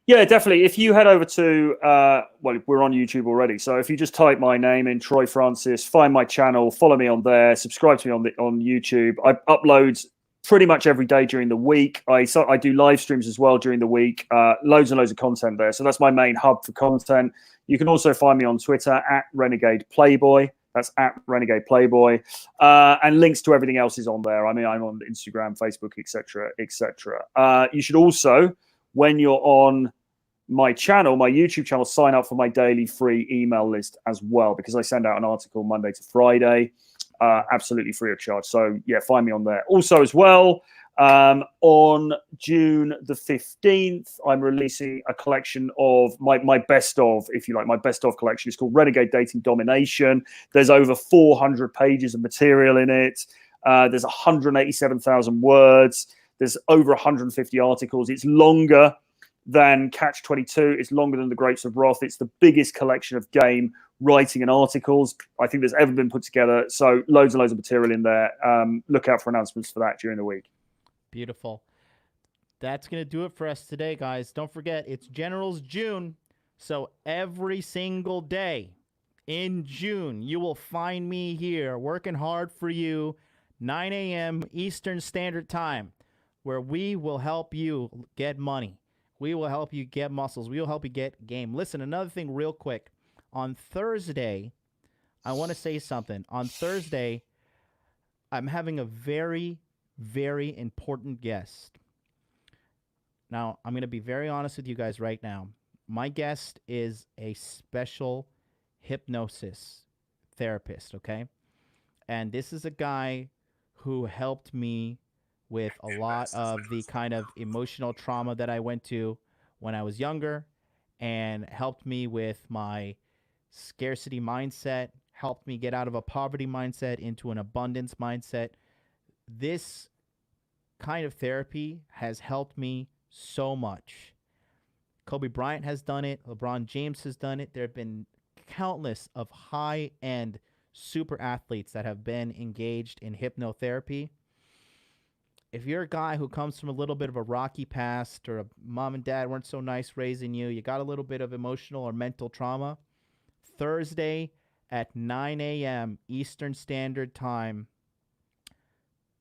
Yeah, definitely. If you head over to, well, we're on YouTube already. So if you just type my name in, Troy Francis, find my channel, follow me on there, subscribe to me on YouTube. I upload pretty much every day during the week. I do live streams as well during the week. Loads and loads of content there. So that's my main hub for content. You can also find me on Twitter at Renegade Playboy. That's at Renegade Playboy. And links to everything else is on there. I mean, I'm on Instagram, Facebook, etc., etc. You should also, when you're on my channel, my YouTube channel, sign up for my daily free email list as well, because I send out an article Monday to Friday, absolutely free of charge. So yeah, find me on there. Also as well, on June the 15th, I'm releasing a collection of my best of, if you like, my best of collection. It's called Renegade Dating Domination. There's over 400 pages of material in it. There's 187,000 words. There's over 150 articles. It's longer than Catch 22. It's longer than the Grapes of Wrath. It's the biggest collection of game writing and articles I think there's ever been put together. So loads and loads of material in there. Look out for announcements for that during the week. Beautiful. That's going to do it for us today, guys. Don't forget, it's General's June. So every single day in June, you will find me here working hard for you, 9 a.m. Eastern Standard Time, where we will help you get money. We will help you get muscles. We will help you get game. Listen, another thing real quick. On Thursday, I want to say something. On Thursday, I'm having a very, very important guest. Now, I'm going to be very honest with you guys right now. My guest is a special hypnosis therapist, okay? And this is a guy who helped me with a lot of the kind of emotional trauma that I went to when I was younger, and helped me with my scarcity mindset, helped me get out of a poverty mindset into an abundance mindset. This kind of therapy has helped me so much. Kobe Bryant has done it. LeBron James has done it. There have been countless of high-end super athletes that have been engaged in hypnotherapy. If you're a guy who comes from a little bit of a rocky past, or a mom and dad weren't so nice raising you, you got a little bit of emotional or mental trauma, Thursday at 9 a.m. Eastern Standard Time,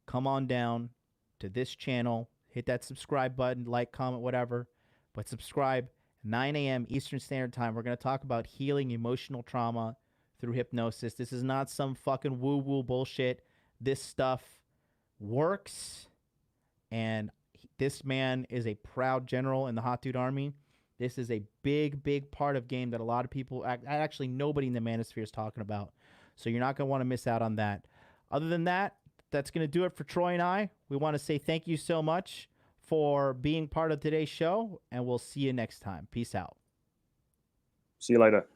come on down to this channel, hit that subscribe button, like, comment, whatever, but subscribe. 9 a.m. Eastern Standard Time. We're going to talk about healing emotional trauma through hypnosis. This is not some fucking woo-woo bullshit. This stuff works, and this man is a proud general in the Hot Dude Army. This is a big, big part of game that a lot of people, actually nobody in the manosphere is talking about. So you're not going to want to miss out on that. Other than that, that's going to do it for Troy and I. We want to say thank you so much for being part of today's show, and we'll see you next time. Peace out. See you later.